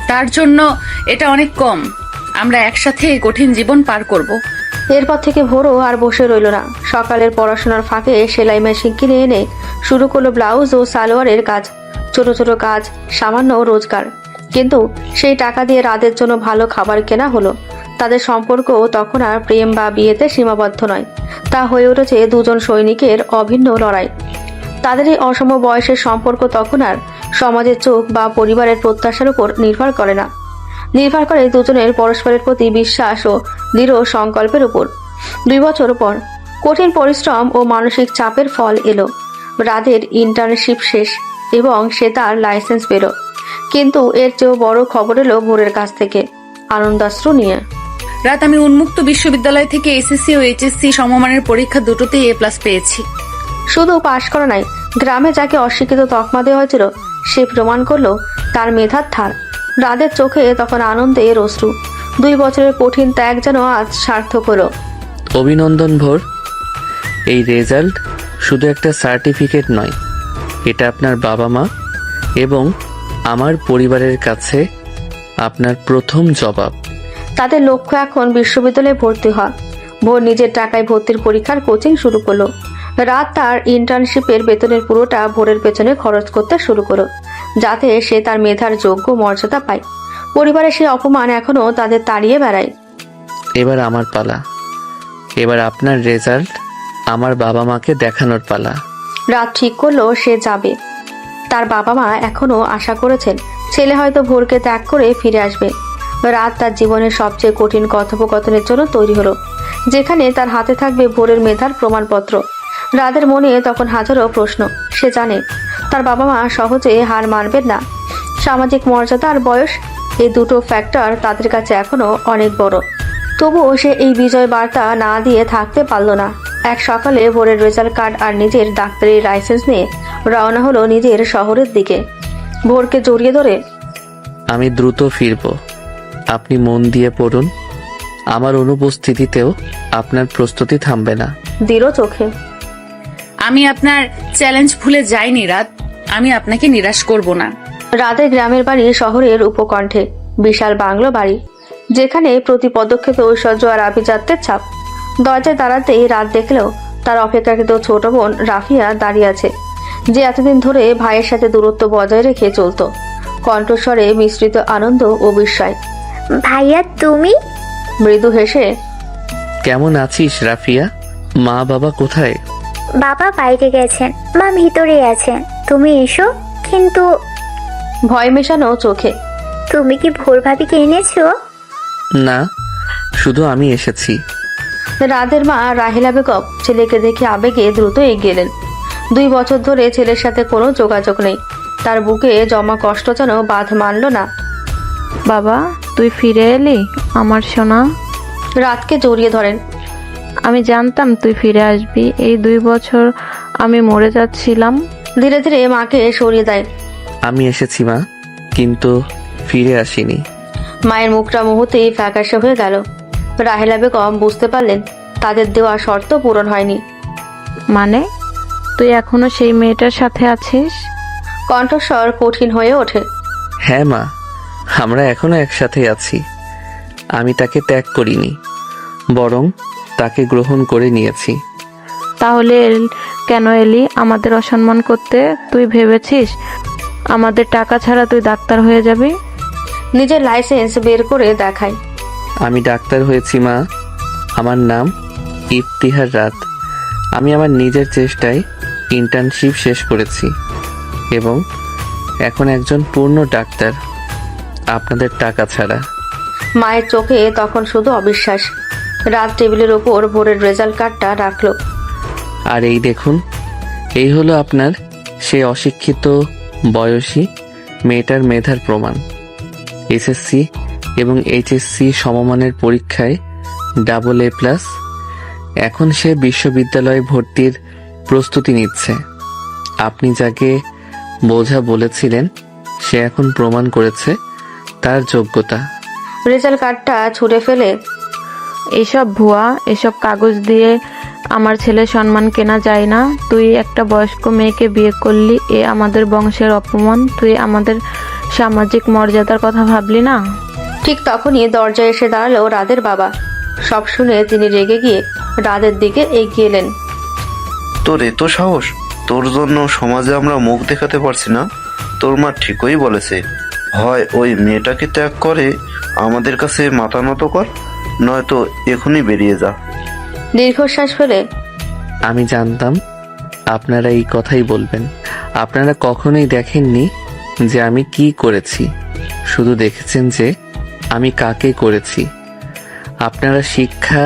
তার জন্য এটা অনেক কম। আমরা একসাথে এই কঠিন জীবন পার করব। এরপর থেকে ভোরও আর বসে রইল না। সকালের পড়াশোনার ফাঁকে সেলাই মেশিন কিনে এনে শুরু করলো ব্লাউজ ও সালোয়ারের কাজ। ছোট ছোট কাজ, সামান্য রোজগার। কিন্তু সেই টাকা দিয়ে রাদের জন্য ভালো খাবার কেনা হলো। তাদের সম্পর্ক তখন আর প্রেম বা বিয়েতে সীমাবদ্ধ নয়, তা হয়ে উঠেছে দুজন সৈনিকের অভিন্ন লড়াই। তাদের এই অসম বয়সের সম্পর্ক তখন আর সমাজের চোখ বা পরিবারের প্রত্যাশার উপর নির্ভর করে না, নির্ভর করে দুজনের পরস্পরের প্রতি বিশ্বাস ও দৃঢ় সংকল্পের উপর। 2 বছর পর কঠিন পরিশ্রম ও মানসিক চাপের ফল এলো। রাদের ইন্টার্নশিপ শেষ এবং সে তার লাইসেন্স পেল। কিন্তু এর চেয়েও বড় খবর এলো ভোরের কাছ থেকে, আনন্দাশ্রু নিয়ে। রাত, আমি উন্মুক্ত বিশ্ববিদ্যালয় থেকে এসএসসি ও এইচএসসি সমমানের পরীক্ষা দুটোতেই A+ পেয়েছি। শুধু পাশ করা নাই, গ্রামে যাকে অশিক্ষিত তকমা দেওয়া হয়েছিল সে প্রমাণ করলো তার মেধার ধার। রাদের চোখে তখন আনন্দের অশ্রু। 2 বছরের কঠিন ত্যাগ যেন আজ সার্থক হলো। অভিনন্দন ভোর, এই রেজাল্ট শুধু একটা সার্টিফিকেট নয়, এটা আপনার বাবা মা এবং আমার পরিবারের কাছে আপনার প্রথম জবাব। তাদের লক্ষ্য এখন বিশ্ববিদ্যালয়ে ভর্তি হওয়া। ভোর নিজের টাকায় ভর্তির পরীক্ষার কোচিং শুরু করলো। রাত তার ইন্টার্নশিপের বেতনের পুরোটা ভোরের পেছনে খরচ করতে শুরু করলো, যাতে সে তার মেধার যোগ্য মর্যাদা পায়। পরিবারের সেই অপমান এখনো তাদের তাড়িয়ে বেড়ায়। এবার আমার পালা, এবার আপনার রেজাল্ট আমার বাবা মাকে দেখানোর পালা। রাত ঠিক করলো সে যাবে। তার বাবা মা এখনো আশা করেছেন ছেলে হয়তো ভোরকে ত্যাগ করে ফিরে আসবে। রাত তার জীবনের সবচেয়ে কঠিন কথোপকথনের জন্য তৈরি হলো, যেখানে তার হাতে থাকবে ভোরের মেধার প্রমাণপত্র। রাতের মনে তখন হাজারো প্রশ্ন। সে জানে তার বাবা মা সহজে হার মানবেন না। সামাজিক মর্যাদা আর বয়স, এই দুটো ফ্যাক্টর তাদের কাছে এখনো অনেক বড়। তবুও সে এই বিজয় বার্তা না দিয়ে থাকতে পারল না। এক সকালে ভোরের রেজাল্ট কার্ড আর নিজের ডাক্তারি লাইসেন্স নিয়ে রওনা হলো নিজের শহরের দিকে। ভোরকে জড়িয়ে ধরে আমি দ্রুত ফিরব, আপনি মন দিয়ে পড়ুন। আমার অনুপস্থিতিতেও আপনার প্রস্তুতি থামবে না। দৃঢ় চোখে আমি আপনার চ্যালেঞ্জ ভুলে যাইনি রাত, আমি আপনাকে নিরাশ করব না। রাতের গ্রামের বাড়ি শহরের উপকণ্ঠে, বিশাল বাংলো বাড়ি, যেখানে প্রতি পদক্ষেপে ঐশ্বর্য আর আভিজাত্যের ছাপ। দরজায় দাঁড়াতেই রাত দেখলেও তার অপেক্ষাকৃত ছোট বোন রাফিয়া দাঁড়িয়ে আছে, যে এতদিন ধরে ভাইয়ের সাথে দূরত্ব বজায় রেখে চলত। কণ্ঠস্বরে মিশ্রিত আনন্দ ও বিস্ময়। ভাইয়া তুমি? মৃদু হেসে কেমন আছিস রাফিয়া? মা বাবা কোথায়? বাবা বাইরে গেছেন, মা ভিতরে আছেন। তুমি এসো। কিন্তু ভয় মেশানো চোখে, তুমি কি ভোর ভাবিকে এনেছো? না, শুধু আমি এসেছি। রাতের মা রাহিলা বেগম ছেলেকে দেখে আবেগে দ্রুত এগিয়ে এলেন। 2 বছর ধরে ছেলের সাথে কোনো যোগাযোগ নেই। তার বুকে জমা কষ্ট যেন বাঁধ মানল না। বাবা, তুই ফিরে এলি আমার সোনা। রাতকে জড়িয়ে ধরেন। আমি জানতাম তুই ফিরে আসবি। এই 2 বছর আমি মরে যাচ্ছিলাম। ধীরে ধীরে মাকে সরিয়ে দেয়। আমি এসেছি মা, কিন্তু ফিরে আসিনি। মায়ের মুখটা মুহূর্তেই ফ্যাকাশে হয়ে গেল। রাহেলা বেগম বুঝতে পারলেন তাদের দেওয়া শর্ত পূরণ হয়নি। মানে তুই এখনো সেই মেয়েটার সাথে আছিস? কণ্ঠস্বর কঠিন হয়ে ওঠে। হ্যাঁ মা, আমরা এখনো একসাথে আছি। আমি তাকে ত্যাগ করিনি, বরং তাকে গ্রহণ করে নিয়েছি। তাহলে কেন এলি আমাদের অসম্মান করতে? তুই ভেবেছিস আমাদের টাকা ছাড়া তুই ডাক্তার হয়ে যাবি? নিজের লাইসেন্স বের করে দেখায়। আমি ডাক্তার হয়েছি মা, আমার নাম ইফতিহার রাত। আমি আমার নিজের চেষ্টায় ইন্টার্নশিপ শেষ করেছি এবং এখন একজন পূর্ণ ডাক্তার, আপনাদের টাকা ছাড়া। মায়ের চোখে তখন শুধু অবিশ্বাস। রাত টেবিলের ওপর ভোরের রেজাল্ট কার্ডটা রাখলো। আর এই দেখুন, এই হলো আপনার সেই অশিক্ষিত বয়সী মেয়েটার মেধার প্রমাণ। এসএসসি এবং এইচএসসি সমমানের পরীক্ষায় AA+। এখন সে বিশ্ববিদ্যালয়ে ভর্তির প্রস্তুতি নিচ্ছে। আপনি যাকে বোঝা বলেছিলেন সে এখন প্রমাণ করেছে তার যোগ্যতা। রেজাল্ট কার্ডটা ছুঁড়ে ফেলে এইসব ভুয়া, এসব কাগজ দিয়ে আমার ছেলের সম্মান কেনা যায় না। তুই একটা বয়স্ক মেয়েকে বিয়ে করলি, এ আমাদের বংশের অপমান। তুই আমাদের সামাজিক মর্যাদার কথা ভাবলি না? ঠিক তখনই দরজায় এসে দাঁড়ালো রাদের বাবা। সব শুনে তিনি রেগে গিয়ে রাদের দিকে এগিয়ে এলেন। তোর এত সাহস! তোর জন্য সমাজে আমরা মুখ দেখাতে পারছি না। তোর মা ঠিকই বলেছে, হয় ওই মেয়েটাকে ত্যাগ করে আমাদের কাছে মাথা নত কর, নয়তো এখনই বেরিয়ে যা। দীর্ঘশ্বাস ফেলে আমি জানতাম আপনারা এই কথাই বলবেন। আপনারা কখনোই দেখেননি যে আমি কি করেছি, শুধু দেখেছেন যে আমি কাকে করেছি। আপনারা শিক্ষা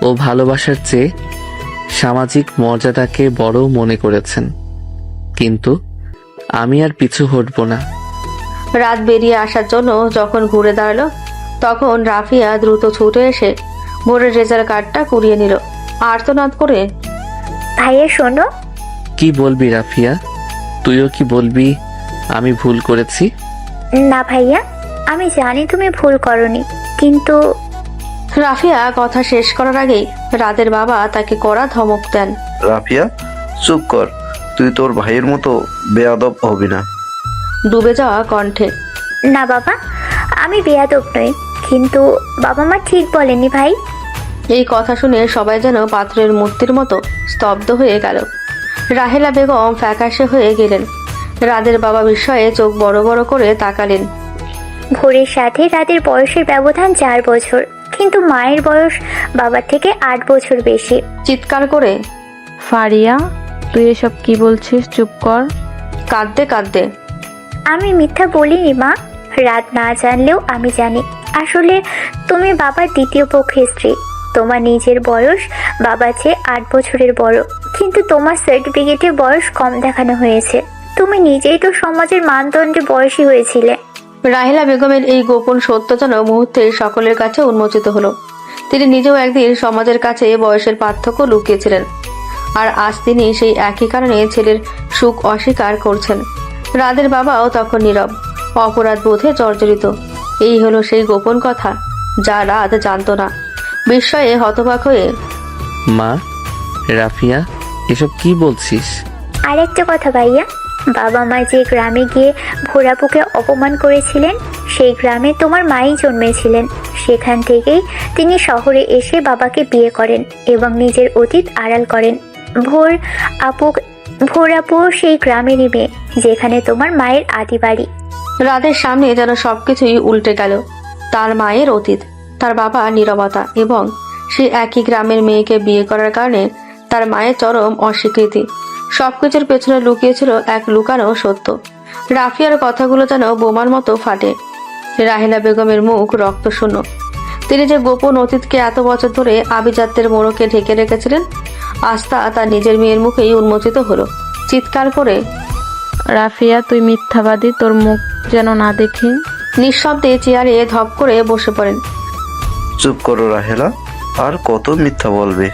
ও ভালোবাসার চেয়ে সামাজিক মর্যাদাকে বড় মনে করেছেন, কিন্তু আমি আর পিছু হটব না। রাত বেরিয়ে আসার জন্য যখন ঘুরে দাঁড়ালো তখন রাফিয়া দ্রুত ছুটে এসে ভোরের রেজাল্ট কার্ডটা কুড়িয়ে নিল। আর্তনাদ করে ভাইয়া শোনো। কি বলবি রাফিয়া? তুইও কি বলবি আমি ভুল করেছি? না ভাইয়া, আমি জানি তুমি ভুল করনি, কিন্তু রাফিয়া কথা শেষ করার আগেই রাদের বাবা তাকে কড়া ধমক দেন। রাফিয়া, চুপ কর। তুই তোর ভাইয়ের মতো বেয়াদব হবি না। ডুবে যাওয়া কণ্ঠে না বাবা, আমি বেয়াদব নই, কিন্তু বাবা মা ঠিক বলেনি ভাই। এই কথা শুনে সবাই যেন পাথরের মূর্তির মতো স্তব্ধ হয়ে গেল। রাহেলা বেগম ফ্যাকাশে হয়ে গেলেন। রাদের বাবা বিস্ময়ে চোখ বড় বড় করে তাকালেন। ভোরের সাথে রাতের বয়সের ব্যবধান 4 বছর, কিন্তু মায়ের বয়স বাবার থেকে 8 বছর বেশি। চিৎকার করে ফারিয়া, তুই এসব কি বলছিস? চুপ কর। কাঁদতে কাঁদতে আমি মিথ্যা বলিনি মা, রাত না জানলেও আমি জানি। আসলে তুমি বাবার দ্বিতীয় পক্ষের স্ত্রী। তোমার নিজের বয়স বাবার চেয়ে 8 বছরের বড়, কিন্তু তোমার সার্টিফিকেটে বয়স কম দেখানো হয়েছে। তুমি নিজেই তো সমাজের মানদণ্ডে বয়সী হয়েছিলে। রাহেলা বেগমের এই গোপন সত্য যেন মুহূর্তে সকলের কাছে উন্মোচিত হলো। তিনি নিজেও একদিন সমাজের কাছে বয়সের পার্থক্য লুকিয়েছিলেন, আর আজ তিনি সেই একই কারণে ছেলের সুখ অস্বীকার করছেন। রাদের বাবাও তখন নীরব, অপরাধ বোধে জর্জরিত। এই হলো সেই গোপন কথা যা রাত জানতো না। বিস্ময়ে হতবাক হয়ে মা, রাফিয়া, এসব কি বলছিস? আর একটা কথা ভাইয়া, বাবা মা যে গ্রামে গিয়ে ভোরাপুকে অপমান করেছিলেন, সেই গ্রামে তোমার মাই জন্মেছিলেন। সেখান থেকেই তিনি শহরে এসে বাবাকে বিয়ে করেন এবং নিজের অতীত আড়াল করেন। ভোরাপু সেই গ্রামেরই মেয়ে যেখানে তোমার মায়ের আদি বাড়ি। রাদের সামনে যেন সবকিছুই উল্টে গেল। তার মায়ের অতীত, তার বাবা নীরবতা এবং সেই একই গ্রামের মেয়েকে বিয়ে করার কারণে তার মায়ের চরম অস্বীকৃতি। সবকিছুর পেছনে লুকিয়েছিল এক লুকানো সত্য। রাফিয়ার কথাগুলো যেন বোমার মতো ফাটে। রাহেলা বেগমের মুখ রক্তশূন্য। তিনি যে গোপন অতীতকে এত বছর ধরে আভিজাত্যের মোড়কে ঢেকে রেখেছিলেন, আজ তা তার নিজের মেয়ের মুখেই উন্মোচিত হলো। চিৎকার করে রাফিয়া, তুই মিথ্যাবাদী, তোর মুখ যেন না দেখি। নিঃশব্দে চেয়ারে ধপ করে বসে পড়েন। চুপ করো রাহেলা, আর কত মিথ্যা বলবে?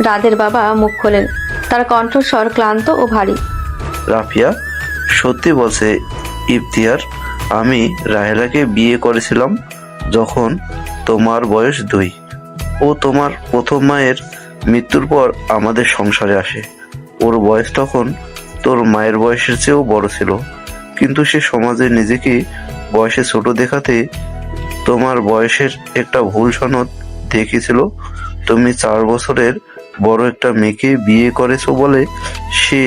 রাদের বাবা মুখ খোলেন, তার কণ্ঠস্বর ক্লান্ত ও ভারী। রাফিয়া সত্যি বলছে ইফতিহার, আমি রাহেলাকে বিয়ে করেছিলাম যখন তোমার বয়স 2। ও তোমার প্রথম মায়ের মৃত্যুর পর আমাদের সংসারে আসে। ওর বয়স তখন তোর মায়ের বয়সের চেয়েও বড় ছিল, কিন্তু সে সমাজে নিজেকে বয়সে ছোট দেখাতে তোমার বয়সের একটা ভুল সনদ দেখিয়েছিল। তুমি 4 বছরের বড় একটা মেয়েকে বিয়ে করেছো বলে সে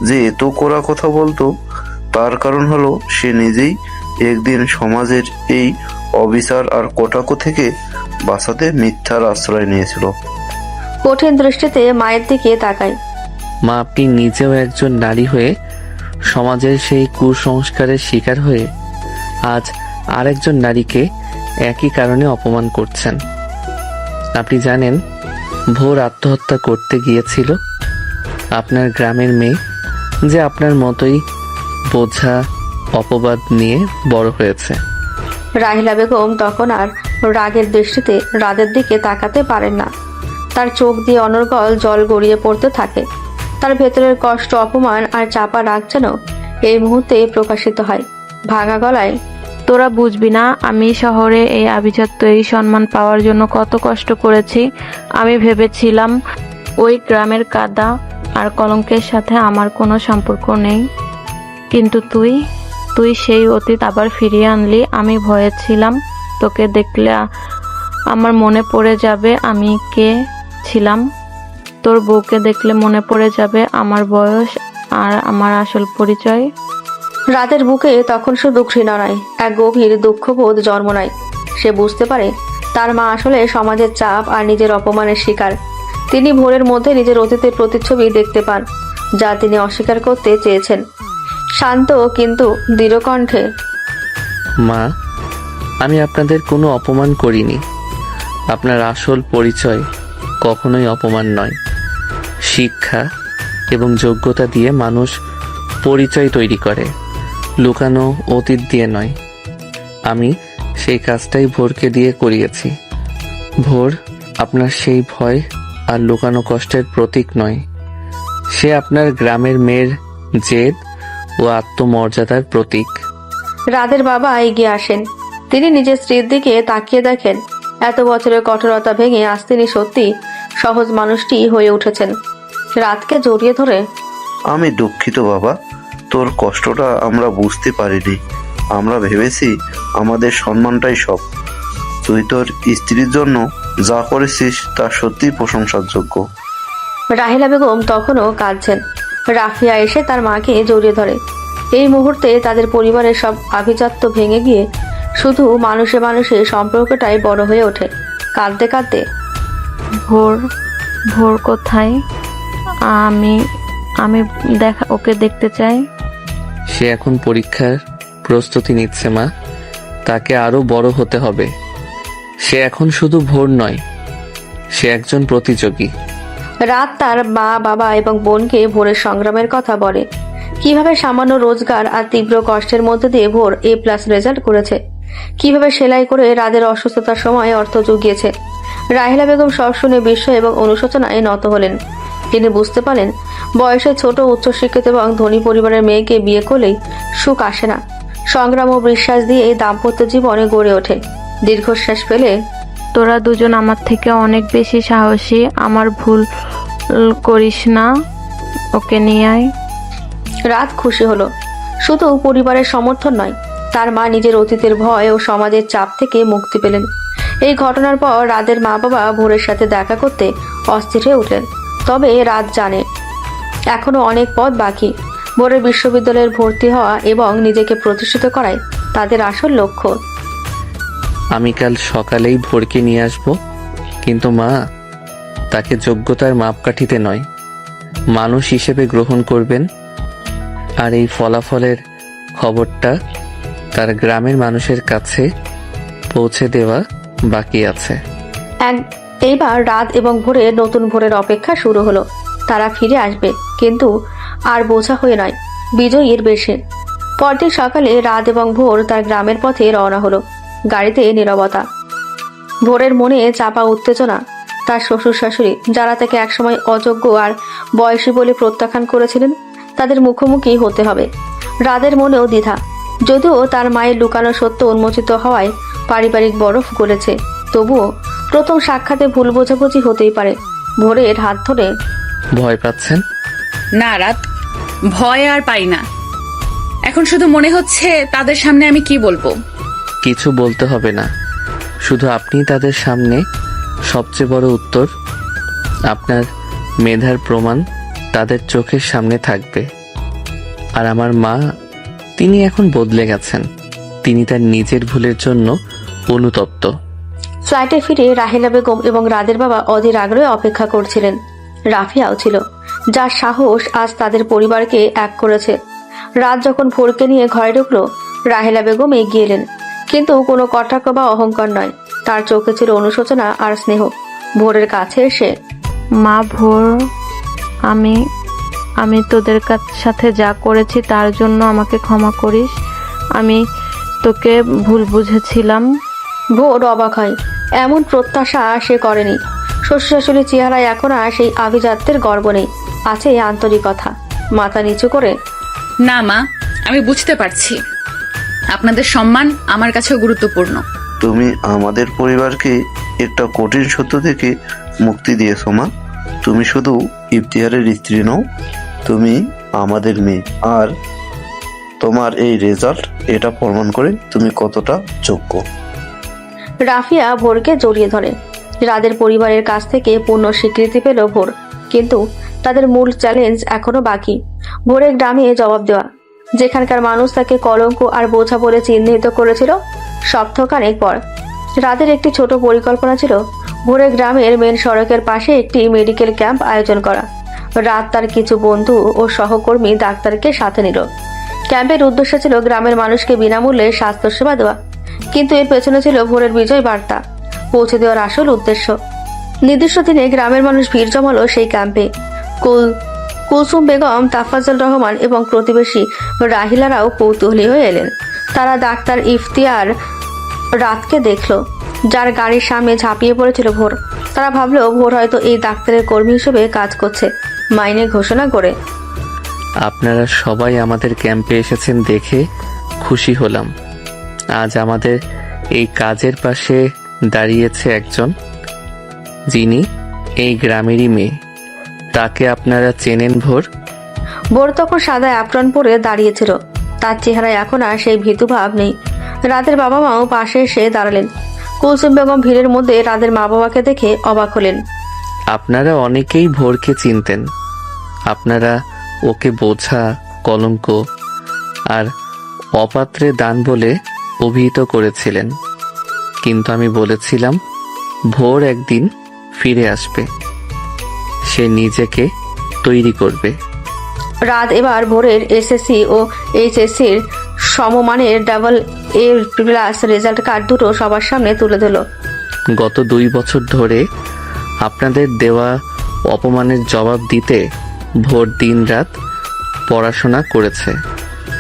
যে এত কড়া কথা বলতো, তার কারণ হলো সে নিজেই একদিন সমাজের এই অবিচার আর কটাক্ষ থেকে বাঁচাতে মিথ্যার আশ্রয় নিয়েছিল। কঠিন দৃষ্টিতে মায়ের দিকে তাকায়। মা, আপনি নিজেও একজন নারী হয়ে সমাজের সেই কুসংস্কারের শিকার হয়ে আজ আরেকজন নারীকে একই কারণে অপমান করছেন। আপনি জানেন ভোর আত্মহত্যা করতে গিয়েছিল আপনার গ্রামের মেয়ে, যে আপনার মতোই বোঝা অপবাদ নিয়ে বড় হয়েছে। রাহিলা বেগম তখন আর রাগের দৃষ্টিতে রাদের দিকে তাকাতে পারেন না। তার চোখ দিয়ে অনর্গল জল গড়িয়ে পড়তে থাকে। তার ভেতরের কষ্ট, অপমান আর চাপা রাগ যেন এই মুহূর্তে প্রকাশিত হয় ভাঙা গলায়। তোরা বুঝবি না আমি শহরে এই আভিজাত্য, এই সম্মান পাওয়ার জন্য কত কষ্ট করেছি। আমি ভেবেছিলাম ওই গ্রামের কাদা আর কলঙ্কের সাথে আমার কোনো সম্পর্ক নেই, কিন্তু তুই সেই অতীত আবার ফিরিয়ে আনলি। আমি ভয়ে ছিলাম তোকে দেখলে আমার মনে পড়ে যাবে আমি কে ছিলাম, তোর বউকে দেখলে মনে পড়ে যাবে আমার বয়স আর আমার আসল পরিচয়। রাতের বুকে তখন শুধু ঘৃণা নয়, এক গভীর দুঃখবোধ জন্ম নেয়। সে বুঝতে পারে তার মা আসলে সমাজের চাপ আর নিজের অপমানের শিকার। তিনি ভোরের মধ্যে নিজের অতীতের প্রতিচ্ছবি দেখতে পান, যা তিনি অস্বীকার করতে চেয়েছেন। শান্ত কিন্তু দৃঢ় কণ্ঠে, মা, আমি আপনাদের কোনো অপমান করিনি। আপনার আসল পরিচয় কখনোই অপমান নয়। শিক্ষা এবং যোগ্যতা দিয়ে মানুষ পরিচয় তৈরি করে, লুকানো অতীত দিয়ে নয়। আমি সেই কাজটাই ভোরকে দিয়ে করিয়েছি। ভোর আপনার সেই ভয় আর লুকানো কষ্টের প্রতীক নয়, সে আপনার গ্রামের মেয়ের জেদ ও আত্মমর্যাদার প্রতীক। রাদের বাবা এগিয়ে আসেন। তিনি নিজের স্ত্রীর দিকে তাকিয়ে দেখেন এত বছরের কঠোরতা ভেঙে আজ তিনি সত্যি সহজ মানুষটি হয়ে উঠেছেন। রাতকে জড়িয়ে ধরে, আমি দুঃখিত বাবা, তোর কষ্টটা আমরা বুঝতে পারিনি। আমরা ভেবেছি আমাদের সম্মানটাই সব। তুই তোর স্ত্রীর জন্য যা করেছিস তা সত্যিই প্রশংসার যোগ্য। রাহিলা বেগম তখনও কাঁদছেন। রাফিয়া এসে তার মাকে জড়িয়ে ধরে। এই মুহূর্তে তাদের পরিবারের সব আভিজাত্য ভেঙে গিয়ে শুধু মানুষে মানুষে সম্পর্কটাই বড় হয়ে ওঠে। কাঁদতে কাঁদতে, ভোর কোথায়? আমি ওকে দেখতে চাই। সে এখন পরীক্ষার প্রস্তুতি নিচ্ছে মা, তাকে আরো বড় হতে হবে। সে এখন শুধু ভোর নয়, সে একজন প্রতিযোগী। রাত তার মা, বাবা এবং বোনকে ভোরের সংগ্রামের কথা বলে। কিভাবে সামান্য রোজগার আর তীব্র কষ্টের মধ্যে দিয়ে ভোর A+ রেজাল্ট করেছে, কিভাবে সেলাই করে রাদের অসুস্থতার সময় অর্থ জুগিয়েছে। রাহিলা বেগম সব শুনে বিস্ময় এবং অনুশোচনায় নত হলেন। তিনি বুঝতে পারেন বয়সে ছোট, উচ্চশিক্ষিত এবং ধনী পরিবারের মেয়েকে বিয়ে করলেই সুখ আসে না। সংগ্রাম ও বিশ্বাস দিয়ে এই দাম্পত্য জীবনে গড়ে ওঠে। দীর্ঘশ্বাস ফেলে, তোরা দুজন আমার থেকে অনেক বেশি সাহসী। আমার ভুল করিস না, ওকে নিয়ে আয়। রাত খুশি হলো। শুধু পরিবারের সমর্থন নয়, তার মা নিজের অতীতের ভয় ও সমাজের চাপ থেকে মুক্তি পেলেন। এই ঘটনার পর রাদের মা বাবা ভোরের সাথে দেখা করতে অস্থির হয়ে উঠলেন। তবে রাত জানে এখনো অনেক পথ বাকি। ভোরের বিশ্ববিদ্যালয়ের ভর্তি হওয়া এবং নিজেকে প্রতিষ্ঠিত করাই তাদের আসল লক্ষ্য। আমি কাল সকালেই ভোরকে নিয়ে আসব, কিন্তু মা, তাকে যোগ্যতার মাপকাঠিতে নয়, মানুষ হিসেবে গ্রহণ করবেন। আর এই ফলাফলের খবরটা তার গ্রামের মানুষের কাছে পৌঁছে দেওয়া বাকি আছে। এইবার রাত এবং ভোরের নতুন ভোরের অপেক্ষা শুরু হলো। তারা ফিরে আসবে, কিন্তু আর বোঝা হয়ে নয়, বিজয়ীর বেশে। পরদিন সকালে রাত এবং ভোর তার গ্রামের পথে রওনা হলো। গাড়িতে নীরবতা। ভোরের মনে চাপা উত্তেজনা। তার শ্বশুর শাশুড়ি, যারা তাকে একসময় অযোগ্য আর বয়সী বলে প্রত্যাখ্যান করেছিলেন, তাদের মুখোমুখি হতে হবে। রাদের মনেও দ্বিধা। যদিও তার মায়ের লুকানো সত্য উন্মোচিত হওয়ায় পারিবারিক বরফ গলেছে, তবুও প্রথম সাক্ষাতে ভুল বোঝাবুঝি হতেই পারে। ভোরের হাত ধরে, ভয় পাচ্ছেন? না রাত, ভয় আর পাই না। এখন শুধু মনে হচ্ছে তাদের সামনে আমি কি বলবো। কিছু বলতে হবে না, শুধু আপনি তাদের সামনে সবচেয়ে বড় উত্তর। আপনার মেধার প্রমাণ তাদের চোখের সামনে থাকবে। আর আমার মা, তিনি এখন বদলে গেছেন। তিনি তার নিজের ভুলের জন্য অনুতপ্ত। ফ্লাইটে ফিরে রাহেলা বেগম এবং রাদের বাবা অধীর আগ্রহে অপেক্ষা করছিলেন। রাফিয়াও ছিল, যার সাহস আজ তাদের পরিবারকে এক করেছে। রাত যখন ভোরকে নিয়ে ঘরে ঢুকলো, রাহেলা বেগম এগিয়ে এলেন, কিন্তু কোনো কটাক্ষ বা অহংকার নয়, তার চোখে ছিল অনুশোচনা আর স্নেহ। ভোরের কাছে এসে, মা ভোর, আমি আমি তোদের সাথে যা করেছি তার জন্য আমাকে ক্ষমা করিস। আমি তোকে ভুল বুঝেছিলাম। ভোর অবাক হয়, এমন প্রত্যাশা সে করেনি। শ্বশুর শাশুড়ির চেহারায় এখন আর সেই আভিজাত্যের গর্ব নেই, আছে আন্তরিকতা। মাথা নিচু করে, না মা, আমি বুঝতে পারছি আপনাদের সম্মান আমার কাছেও গুরুত্বপূর্ণ। তুমি আমাদের পরিবারকে একটা কঠিন সত্য থেকে মুক্তি দিয়েছো মা। তুমি শুধু ইফতিহারের স্ত্রী নও, তুমি আমাদের মেয়ে। আর তোমার এই রেজাল্ট এটা প্রমাণ করে তুমি কতটা যোগ্য। রাফিয়া ভোরকে জড়িয়ে ধরে। রাদের পরিবারের কাছ থেকে পূর্ণ স্বীকৃতি পেল ভোর, কিন্তু তাদের মূল চ্যালেঞ্জ এখনো বাকি। ভোরের গ্রামে জবাব দেওয়া, যেখানকার মানুষ তাকে কলঙ্ক আর বোঝা বলে চিহ্নিত করেছিল। সপ্তাহখানেক পর রাদের একটি ছোট পরিকল্পনা ছিল ভোরের গ্রামের মেন সড়কের পাশে একটি মেডিকেল ক্যাম্প আয়োজন করা। রাত তার কিছু বন্ধু ও সহকর্মী ডাক্তারকে সাথে নিল। ক্যাম্পের উদ্দেশ্য ছিল গ্রামের মানুষকে বিনামূল্যে স্বাস্থ্যসেবা দেওয়া, কিন্তু এর পেছনে ছিল ভোরের বিজয় বার্তা পৌঁছে দেওয়ার আসল উদ্দেশ্য। নির্দিষ্ট দিনে গ্রামের মানুষ ভিড় জমালো সেই ক্যাম্পে। কুলসুম বেগম, তাফাজ্জল রহমান এবং প্রতিবেশী রাহিলারাও কৌতূহলী হয়ে এলেন। তারা ডাক্তার ইফতিয়ার রাতকে দেখলো, যার গাড়ির সামনে ঝাঁপিয়ে পড়েছিল ভোর। তারা ভাবলো ভোর হয়তো এই ডাক্তারের কর্মী হিসেবে কাজ করছে। মাইনে ঘোষণা করে, আপনারা সবাই আমাদের ক্যাম্পে এসেছেন দেখে খুশি হলাম। আজ আমাদের এই কাজের পাশে দাঁড়িয়েছে একজন, যিনি এই গ্রামেরই মেয়ে। তাকে আপনারা চেনেন ভোর? ভোর তখন সাদা অ্যাপ্রন পরে দাঁড়িয়েছিল। তার চেহারায় এখন আর সেই ভীতুভাব নেই। রাতের বাবা মাও পাশে এসে দাঁড়ালেন। কুলসুম বেগম ভিড়ের মধ্যে রাদের মা বাবাকে দেখে অবাক হলেন। আপনারা অনেকেই ভোরকে চিনতেন। আপনারা ওকে বোঝা, কলঙ্ক আর অপাত্রে দান বলে অভিহিত করেছিলেন, কিন্তু আমি বলেছিলাম ভোর একদিন ফিরে আসবে, সে নিজেকে তৈরি করবে। রাত এবার ভোরের এসএসসি ও এইচএসসির সমমানের AA+ রেজাল্ট কার্ড দুটো সবার সামনে তুলে দিল। গত 2 বছর ধরে আপনাদের দেওয়া অপমানের জবাব দিতে ভোর দিন রাত পড়াশোনা করেছে।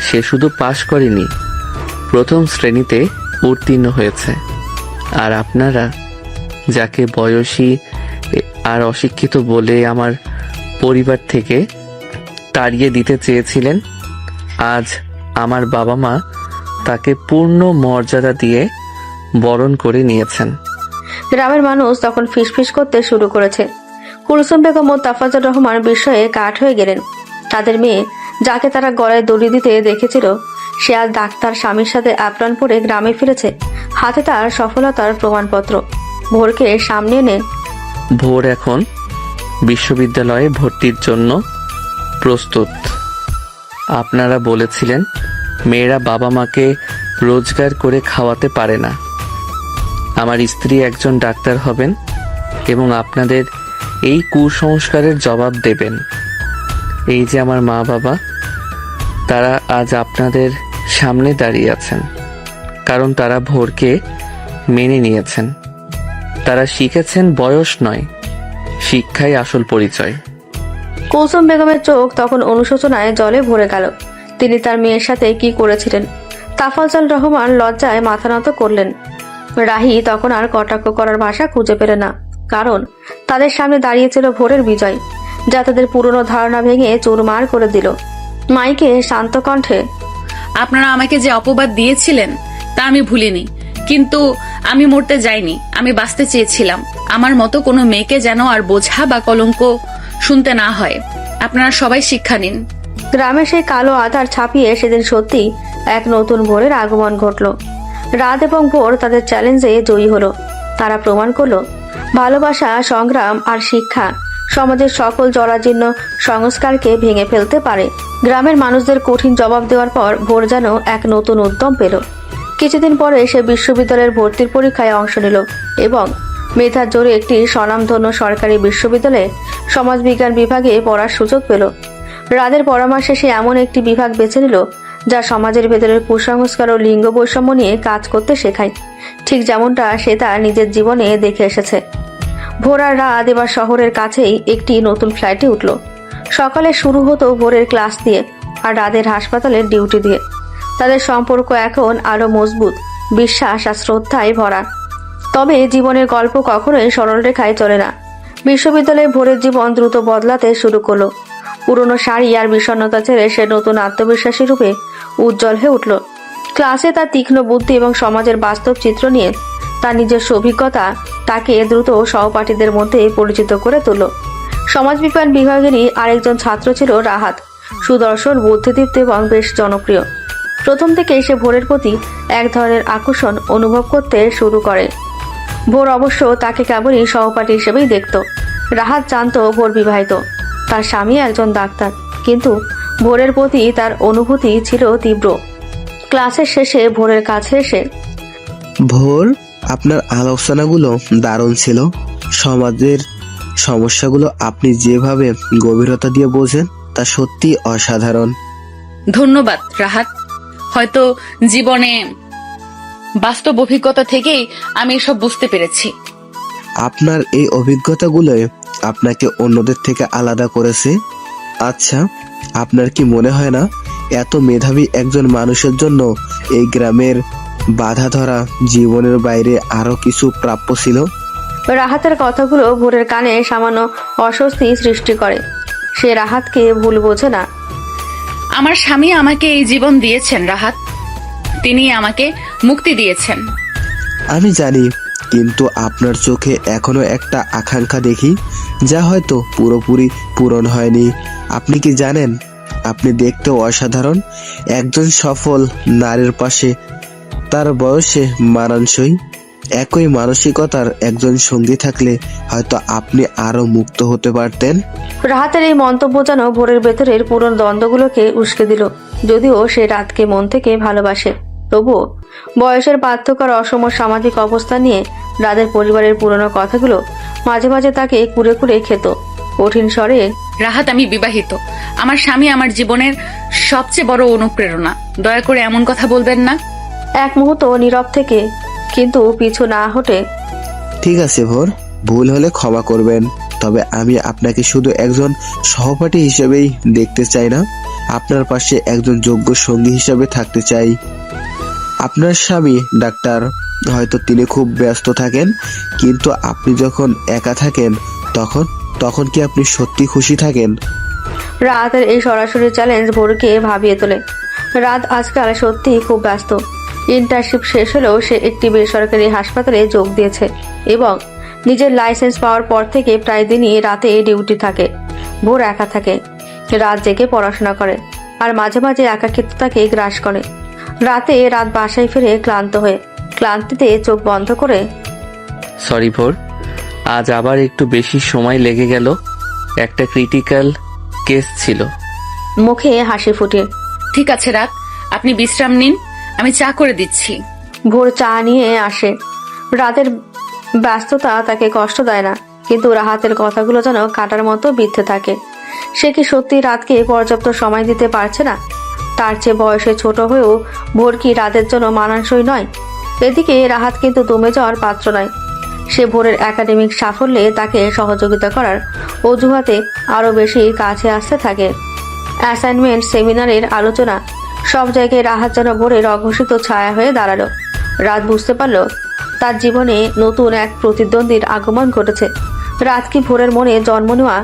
সে শুধু পাশ করেনি, প্রথম শ্রেণীতে উত্তীর্ণ হয়েছে। আর আপনারা যাকে বয়সী আর অশিক্ষিত বলে আমার পরিবার থেকে তাড়িয়ে দিতে চেয়েছিলেন, আজ আমার বাবা মা তাকে পূর্ণ মর্যাদা দিয়ে বরণ করে নিয়েছেন। গ্রামের মানুষ তখন ফিসফিস করতে শুরু করেছে। কুলসুম বেগম ও তাফাজ্জল রহমান বিস্ময়ে কাঠ হয়ে গেলেন। তাদের মেয়ে, যাকে তারা গলায় দড়ি দিতে দেখেছিল, সে আজ ডাক্তার স্বামীর সাথে অ্যাপ্রন পরে গ্রামে ফিরেছে, হাতে তার সফলতার প্রমাণপত্র। ভোরকে সামনে এনে, ভোর এখন বিশ্ববিদ্যালয়ে ভর্তির জন্য প্রস্তুত। আপনারা বলেছিলেন মেয়েরা বাবা মাকে রোজগার করে খাওয়াতে পারে না। আমার স্ত্রী একজন ডাক্তার হবেন এবং আপনাদের এই কুসংস্কারের জবাব দেবেন। এই যে আমার মা বাবা, তারা আজ আপনাদের সামনে দাঁড়িয়ে আছেন কারণ তারা ভোরকে মেনে নিয়েছেন। তারা শিখেছেন বয়স নয়, শিক্ষাই আসল পরিচয়। কুলসুম বেগমের চোখ তখন অনুশোচনায় জলে ভরে গেল। তিনি তার মেয়ের সাথে কি করেছিলেন। তাফাজ্জল রহমান লজ্জায় মাথা নত করলেন। রাহি তখন আর কটাক্ষ করার ভাষা খুঁজে পেল না, কারণ তাদের সামনে দাঁড়িয়েছিল ভোরের বিজয়, যা তাদের পুরনো ধারণা ভেঙে চুরমার করে দিল। মাইকে শান্ত কণ্ঠে, আপনারা আমাকে যে অপবাদ দিয়েছিলেন তা আমি ভুলিনি, কিন্তু আমি মরতে যাইনি, আমি বাঁচতে চেয়েছিলাম। আমার মতো কোনো মেয়েকে যেন আর বোঝা বা কলঙ্ক শুনতে না হয়। আপনারা সবাই শিক্ষা নিন। গ্রামে সেই কালো আধার ছাপিয়ে সেদিন সত্যি এক নতুন ভোরের আগমন ঘটল। রাত এবং ভোর তাদের চ্যালেঞ্জে জয়ী হলো। তারা প্রমাণ করলো ভালোবাসা, সংগ্রাম আর শিক্ষা সমাজের সকল জরাজীর্ণ সংস্কারকে ভেঙে ফেলতে পারে। গ্রামের মানুষদের কঠিন জবাব দেওয়ার পর ভোর যেন এক নতুন উদ্যম পেল। কিছুদিন পরে সে বিশ্ববিদ্যালয়ের ভর্তির পরীক্ষায় অংশ নিল এবং মেধার জোরে একটি স্বনামধন্য সরকারি বিশ্ববিদ্যালয়ে সমাজবিজ্ঞান বিভাগে পড়ার সুযোগ পেল। রাদের পরামর্শে সে এমন একটি বিভাগ বেছে নিল যা সমাজের ভেতরের কুসংস্কার ও লিঙ্গ বৈষম্য নিয়ে কাজ করতে শেখায়, ঠিক যেমনটা সে তার নিজের জীবনে দেখে এসেছে। ভোর আর রাত এবার শহরের কাছেই একটি নতুন ফ্লাইটে উঠল। সকালে শুরু হতো ভোরের ক্লাস দিয়ে আর রাদের হাসপাতালের ডিউটি দিয়ে। তাদের সম্পর্ক এখন আরো মজবুত, বিশ্বাস আর শ্রদ্ধায় ভরা। তবে জীবনের গল্প কখনোই সরল রেখায় চলে না। বিশ্ববিদ্যালয়ে ভোরের জীবন দ্রুত বদলাতে শুরু করলো। পুরনো শাড়ি আর বিষণ্ণতা ছেড়ে সে নতুন আত্মবিশ্বাসী রূপে উজ্জ্বল হয়ে উঠল। ক্লাসে তার তীক্ষ্ণ বুদ্ধি এবং সমাজের বাস্তব চিত্র নিয়ে তার নিজস্ব অভিজ্ঞতা তাকে দ্রুত সহপাঠীদের মধ্যে পরিচিত করে তুলল। সমাজবিজ্ঞান বিভাগেরই আরেকজন ছাত্র ছিল রাহাত, সুদর্শন, বুদ্ধিদীপ্ত এবং বেশ জনপ্রিয়। প্রথম থেকে সে ভোরের প্রতি এক ধরনের আকর্ষণ অনুভব করতে শুরু করে। ভোর অবশ্য তাকে কেবলই সহপাঠী হিসেবেই দেখত। রাহাত জানত ভোর বিবাহিত, তার স্বামী একজন ডাক্তার, কিন্তু ভোরের প্রতি তার অনুভূতি ছিল তীব্র। ক্লাসের শেষে ভোরের কাছে এসে, ভোর, আপনার আলোচনাগুলো দারুণ ছিল। সমাজের সমস্যাগুলো আপনি যেভাবে গভীরতা দিয়ে বোঝেন তা সত্যি অসাধারণ। ধন্যবাদ রাহাত। হয়তো জীবনে বাস্তব অভিজ্ঞতা থেকেই আমি এসব বুঝতে পেরেছি। আপনার এই অভিজ্ঞতাগুলোই আপনাকে অন্যদের থেকে আলাদা করেছে। আচ্ছা, আপনার কি মনে হয় না এত মেধাবী একজন মানুষের জন্য এই গ্রামের বাধা ধরা জীবনের বাইরে আরো কিছু প্রাপ্য ছিল? রাহাতের কথাগুলো ভোরের কানে সামান্য অস্বস্তি সৃষ্টি করে। সে রাহাতকে ভুল বোঝে না। আমার স্বামী আমাকে এই জীবন দিয়েছেন রাহাত, তিনি আমাকে মুক্তি দিয়েছেন। আমি জানি, কিন্তু আপনার চোখে এখনো একটা আকাঙ্ক্ষা দেখি যা হয়তো পুরোপুরি পূরণ হয়নি। আপনি কি জানেন, আপনি দেখতেও অসাধারণ। একজন সফল নারীর পাশে তার বয়সে মানানসই একই মানসিকতার একজন সঙ্গী থাকলে হয়তো আপনি আরো মুক্ত হতে পারতেন। রাহাতের এই মন্তব্য যেন ভোরের ভেতরের পুরনো দ্বন্দ্বগুলোকে উস্কে দিল। যদিও সে রাতকে মন থেকে ভালোবাসে, তবুও বয়সের পার্থক্য আর অসম সামাজিক অবস্থা নিয়ে রাদের পরিবারের পুরনো কথাগুলো মাঝে মাঝে তাকে কুরে কুরে খেত। কঠিন স্বরে, রাহাত, আমি বিবাহিত। আমার স্বামী আমার জীবনের সবচেয়ে বড় অনুপ্রেরণা। দয়া করে এমন কথা বলবেন না। এক মুহূর্ত নীরব থেকে কিন্তু পিছু না হটে, ঠিক আছে ভোর, ভুল হলে ক্ষমা করবেন। তবে আমি আপনাকে শুধু একজন সহপাঠী হিসেবেই দেখতে চাই না, আপনার পাশে একজন যোগ্য সঙ্গী হিসেবে থাকতে চাই। আপনার স্বামী ডাক্তার, হয়তো তিনি খুব ব্যস্ত থাকেন, কিন্তু আপনি যখন একা থাকেন তখন কি আপনি সত্যি খুশি থাকেন? রাতের এই সরাসরি চ্যালেঞ্জ ভোরকে ভাবিয়ে তোলে। রাত আজকাল সত্যি খুব ব্যস্ত। ইন্টার্নশিপ শেষ হলেও সে একটি বেসরকারি হাসপাতালে যোগ দিয়েছে এবং নিজের লাইসেন্স পাওয়ার পর থেকে প্রায় দিনই রাতে ডিউটি থাকে। ভোর একা থাকে, রাত জেগে পড়াশোনা করে আর মাঝে মাঝে একাকিত্ব তাকে গ্রাস করে। রাতে রাত বাসায় ফিরে ক্লান্ত হয়ে ক্লান্তিতে চোখ বন্ধ করে, সরি ভোর, আজ আবার একটু বেশি সময় লেগে গেল। একটা ক্রিটিক্যাল কেস ছিল। মুখে হাসি ফুটে, ঠিক আছে রাত, আপনি বিশ্রাম নিন, আমি চা করে দিচ্ছি। ভোর চা নিয়ে আসে। রাতের ব্যস্ততা তাকে কষ্ট দেয় না, কিন্তু রাহাতের কথাগুলো যেন কাটার মতো বিদ্ধে থাকে। সে কি সত্যি রাতকে পর্যাপ্ত সময় দিতে পারছে না? তার চেয়ে বয়সে ছোট হয়েও ভোর কি রাতের জন্য মানানসই নয়? এদিকে রাহাত কিন্তু দমে যাওয়ার পাত্র নয়। সে ভোরের একাডেমিক সাফল্যে তাকে সহযোগিতা করার অজুহাতে আরো বেশি কাছে আসতে থাকে। অ্যাসাইনমেন্ট, সেমিনারের আলোচনা, সব জায়গায় রাহাত যেন ভোরের অঘোষিত ছায়া হয়ে দাঁড়ালো। রাত বুঝতে পারল তার জীবনে নতুন এক প্রতিদ্বন্দ্বীর আগমন ঘটেছে। রাত কি ভোরের মনে জন্ম নেওয়া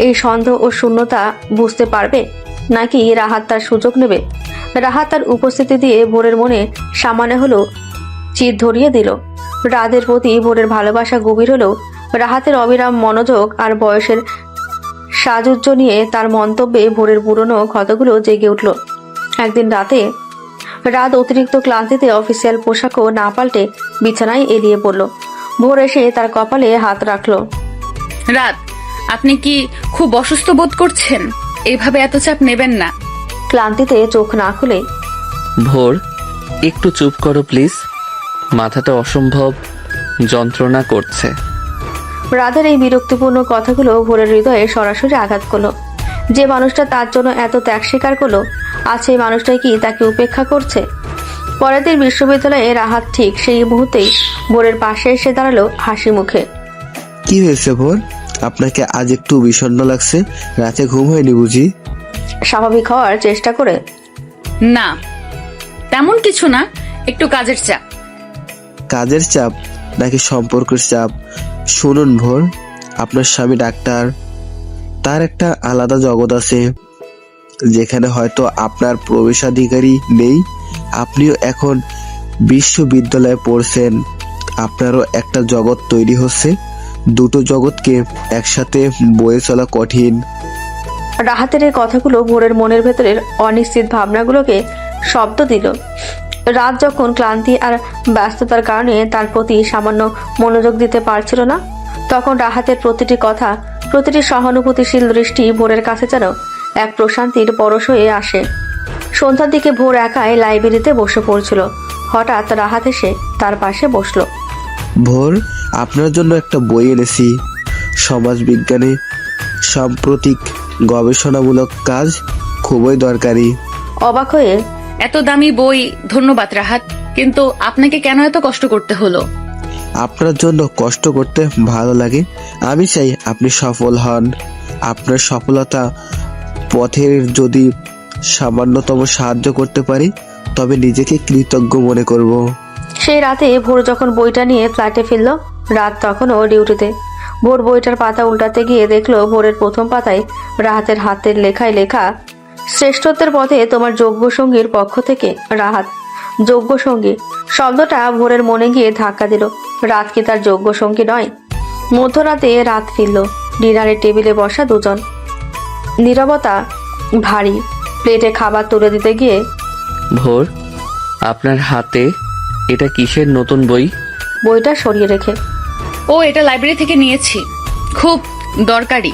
এই সন্দেহ ও শূন্যতা বুঝতে পারবে, নাকি রাহাত তার সুযোগ নেবে? রাহাত তার উপস্থিতি দিয়ে ভোরের মনে সামান্য হলো চির ধরিয়ে দিল। রাতের প্রতি ভোরের ভালোবাসা গভীর হলেও রাহাতের অবিরাম মনোযোগ আর বয়সের সাজুজ্য নিয়ে তার মন্তব্যে ভোরের পুরনো ক্ষতগুলো জেগে উঠল। একদিন রাতে রাত অতিরিক্ত ক্লান্তিতে অফিসিয়াল পোশাকও না পাল্টে বিছানায় এলিয়ে পড়ল। ভোর এসে তার কপালে হাত রাখল। রাত, আপনি কি খুব অসুস্থ বোধ করছেন? এইভাবে এত চাপ নেবেন না। ক্লান্তিতে চোখ না খুলে, ভোর, একটু চুপ করো প্লিজ, মাথাটা অসম্ভব যন্ত্রণা করছে। রাতের এই বিরক্তিপূর্ণ কথাগুলো ভোরের হৃদয়ে সরাসরি আঘাত করলো। যে মানুষটা তার জন্য এত ত্যাগ স্বীকার করলো, আজ সেই মানুষটাই কি তাকে উপেক্ষা করছে? পরের দিন বিশ্ববিদ্যালয়ে রাহাত ঠিক সেই মুহূর্তেই ভোরের পাশে এসে দাঁড়ালো হাসি মুখে। কি হয়েছে ভোর? আপনাকে আজ একটু বিষণ্ণ লাগছে, রাতে ঘুম হয়নি বুঝি? স্বাভাবিক হওয়ার চেষ্টা করে না, তেমন কিছু না, একটু কাজের চাপ। কাজের চাপ নাকি সম্পর্কের চাপ? শুনুন ভোর, আপনার স্বামী ডাক্তার, তার একটা আলাদা জগৎ আছে যেখানে হয়তো আপনার প্রবেশাধিকারী নেই। আপনিও এখন বিশ্ববিদ্যালয়ে পড়ছেন, আপনারও একটা জগৎ তৈরি হচ্ছে। দুটো জগৎকে একসাথে বয়ে চলা কঠিন। রাহাতের এই কথাগুলো ভোরের মনের ভেতরের অনিশ্চিত ভাবনাগুলোকে শব্দ দিল। রাত যখন ক্লান্তি আর ব্যস্ততার কারণে তার প্রতি সামান্য মনোযোগ দিতে পারছিল না, তখন রাহাতের প্রতিটি কথা, প্রতিটি সহানুভূতিশীল দৃষ্টি ভোরের কাছে যেন এক প্রশান্তির পরশ হয়ে আসে। সন্ধ্যার দিকে ভোর একাই লাইব্রেরিতে বসে পড়ছিল। হঠাৎ রাহাত এসে তার পাশে বসলো। ভোর, আপনার জন্য একটা বই এনেছি, সমাজ বিজ্ঞানে সাম্প্রতিক গবেষণামূলক কাজ, খুবই দরকারি। অবাক হয়ে এত দামি বই, ধন্যবাদ রাহাত, কিন্তু আপনাকে কেন এত কষ্ট করতে হলো? আপনার জন্য কষ্ট করতে ভালো লাগে। আমি চাই আপনি সফল হন। আপনার সফলতা পথের যদি সামান্যতম সাহায্য করতে পারি, তবে নিজেকে কৃতজ্ঞ মনে করব। সেই রাতে ভোর যখন বইটা নিয়ে ফ্ল্যাটে ফিরল, রাত তখনও ডিউটিতে। ভোর বইটার পাতা উল্টাতে গিয়ে দেখলো ভোরের প্রথম পাতায় রাহাতের হাতের লেখায় লেখা, শ্রেষ্ঠত্বের পথে তোমার যোগ্য সঙ্গীর পক্ষ থেকে রাহাত। যোগ্য সঙ্গী শব্দটা ভোরের মনে গিয়ে ধাক্কা দিল। রাত কি তার যোগ্য সঙ্গী নয়? মধ্যরাতে রাত ফিরল। ডিনারের টেবিলে বসা দুজন, নীরবতা ভারী। প্লেটে খাবার তুলে দিতে গিয়ে ভোর, আপনার হাতে এটা কিসের নতুন বই? বইটা সরিয়ে রেখে, ও, এটা লাইব্রেরি থেকে নিয়েছি, খুব দরকারি।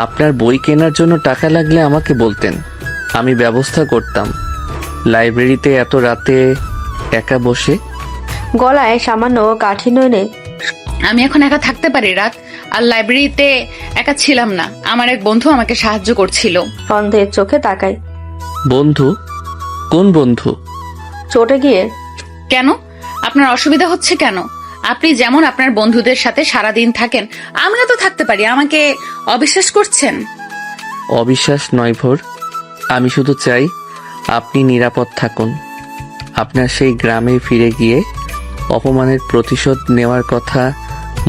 আপনার বই কেনার জন্য টাকা লাগলে আমাকে বলতেন, আমি ব্যবস্থা করতাম। লাইব্রেরিতে এত রাতে একা বসে? গলায় সামান্য কাঠিন্য এনে আমি এখন একা থাকতে পারি রাত, আর লাইব্রেরিতে একা ছিলাম না, আমার এক বন্ধু আমাকে সাহায্য করছিল। সন্দেহের চোখে তাকায়। বন্ধু? কোন বন্ধু? চটে গিয়ে, কেন? আপনার অসুবিধা হচ্ছে কেন? আপনি যেমন আপনার বন্ধুদের সাথে সারাদিন থাকেন, আমিও তো থাকতে পারি। আমাকে অবিশ্বাস করছেন? অবিশ্বাস নয় ভোর, আমি শুধু চাই আপনি নিরাপদ থাকুন। আপনার সেই গ্রামে ফিরে গিয়ে অপমানের প্রতিশোধ নেওয়ার কথা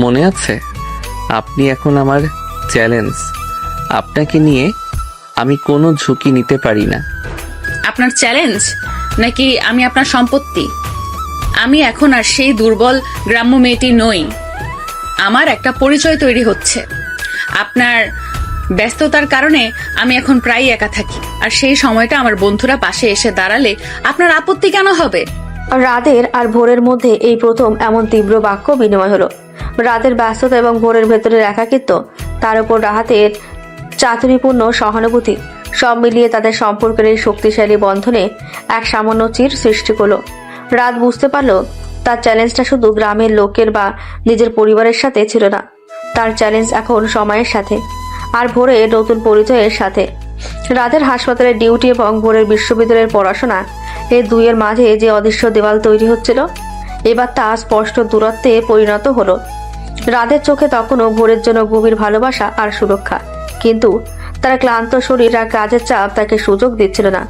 মনে আছে? আপনি এখন আমার চ্যালেঞ্জ। আপনাকে নিয়ে আমি কোনো ঝুঁকি নিতে পারি না। আপনার চ্যালেঞ্জ নাকি আমি আপনার সম্পত্তি? আমি এখন আর সেই দুর্বল গ্রাম্য মেয়েটি নই। আমার একটা পরিচয় তৈরি হচ্ছে। আপনার ব্যস্ততার কারণে আমি এখন প্রায় একা থাকি, আর সেই সময়টা আমার বন্ধুরা পাশে এসে দাঁড়ালে আপনার আপত্তি কেন হবে? রাতের আর ভোরের মধ্যে এই প্রথম এমন তীব্র বাক্য বিনিময় হলো। রাতের ব্যস্ততা এবং ভোরের ভেতরের একাকিত্ব, তার উপর রাহাতের চাতুরীপূর্ণ সহানুভূতি, সব মিলিয়ে তাদের সম্পর্কের এই শক্তিশালী বন্ধনে এক সামান্য চির সৃষ্টি করলো। রাত বুঝতে পারল তার চ্যালেঞ্জটা শুধু গ্রামের লোকের বা নিজের পরিবারের সাথে ছিল না, তার চ্যালেঞ্জ এখন সময়ের সাথে, আর ভোরের নতুন পরিচয়ের সাথে। রাতের হাসপাতালের ডিউটি এবং ভোরের বিশ্ববিদ্যালয়ের পড়াশোনা, এই দুইয়ের মাঝে যে অদৃশ্য দেওয়াল তৈরি হচ্ছিল, এবার তা স্পষ্ট দূরত্বে পরিণত হলো। রাতের চোখে তখনও ভোরের জন্য গভীর ভালোবাসা আর সুরক্ষা, কিন্তু তার ক্লান্ত শরীর আর কাজের চাপ তাকে সুযোগ দিচ্ছিল না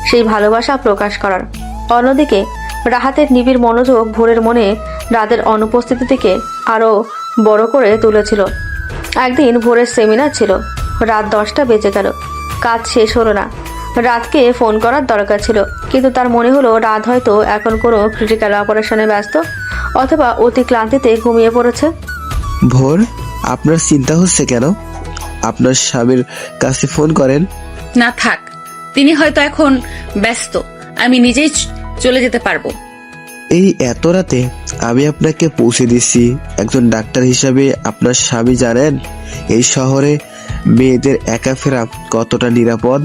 সেই ভালোবাসা প্রকাশ করার। অন্যদিকে রাহাতের নিবিড় মনোযোগ ভোরের মনে রাতের অনুপস্থিতি থেকে আরো বড় করে তুলেছিল। একদিন ভোরের সেমিনার ছিল, রাত 10টা বেজে গেল, কাজ শেষ হলো না। রাতকে ফোন করার দরকার ছিল, কিন্তু তার মনে হলো রাত হয়তো এখন কোনো ক্রিটিক্যাল অপারেশনে ব্যস্ত, অথবা অতি ক্লান্তিতে ঘুমিয়ে পড়েছে। ভোর, আপনার চিন্তা হচ্ছে কেন? আপনার স্বামীর কাছে ফোন করেন। না থাক, তিনি হয়তো এখন ব্যস্ত, আমি নিজেই চলে যেতে পারবো। এই এত রাতে আমি আপনাকে পৌঁছে দিচ্ছি। একজন ডাক্তার হিসাবে আপনার স্বামী জানেন এই শহরে মেয়েদের একা ফেরা কতটা নিরাপদ?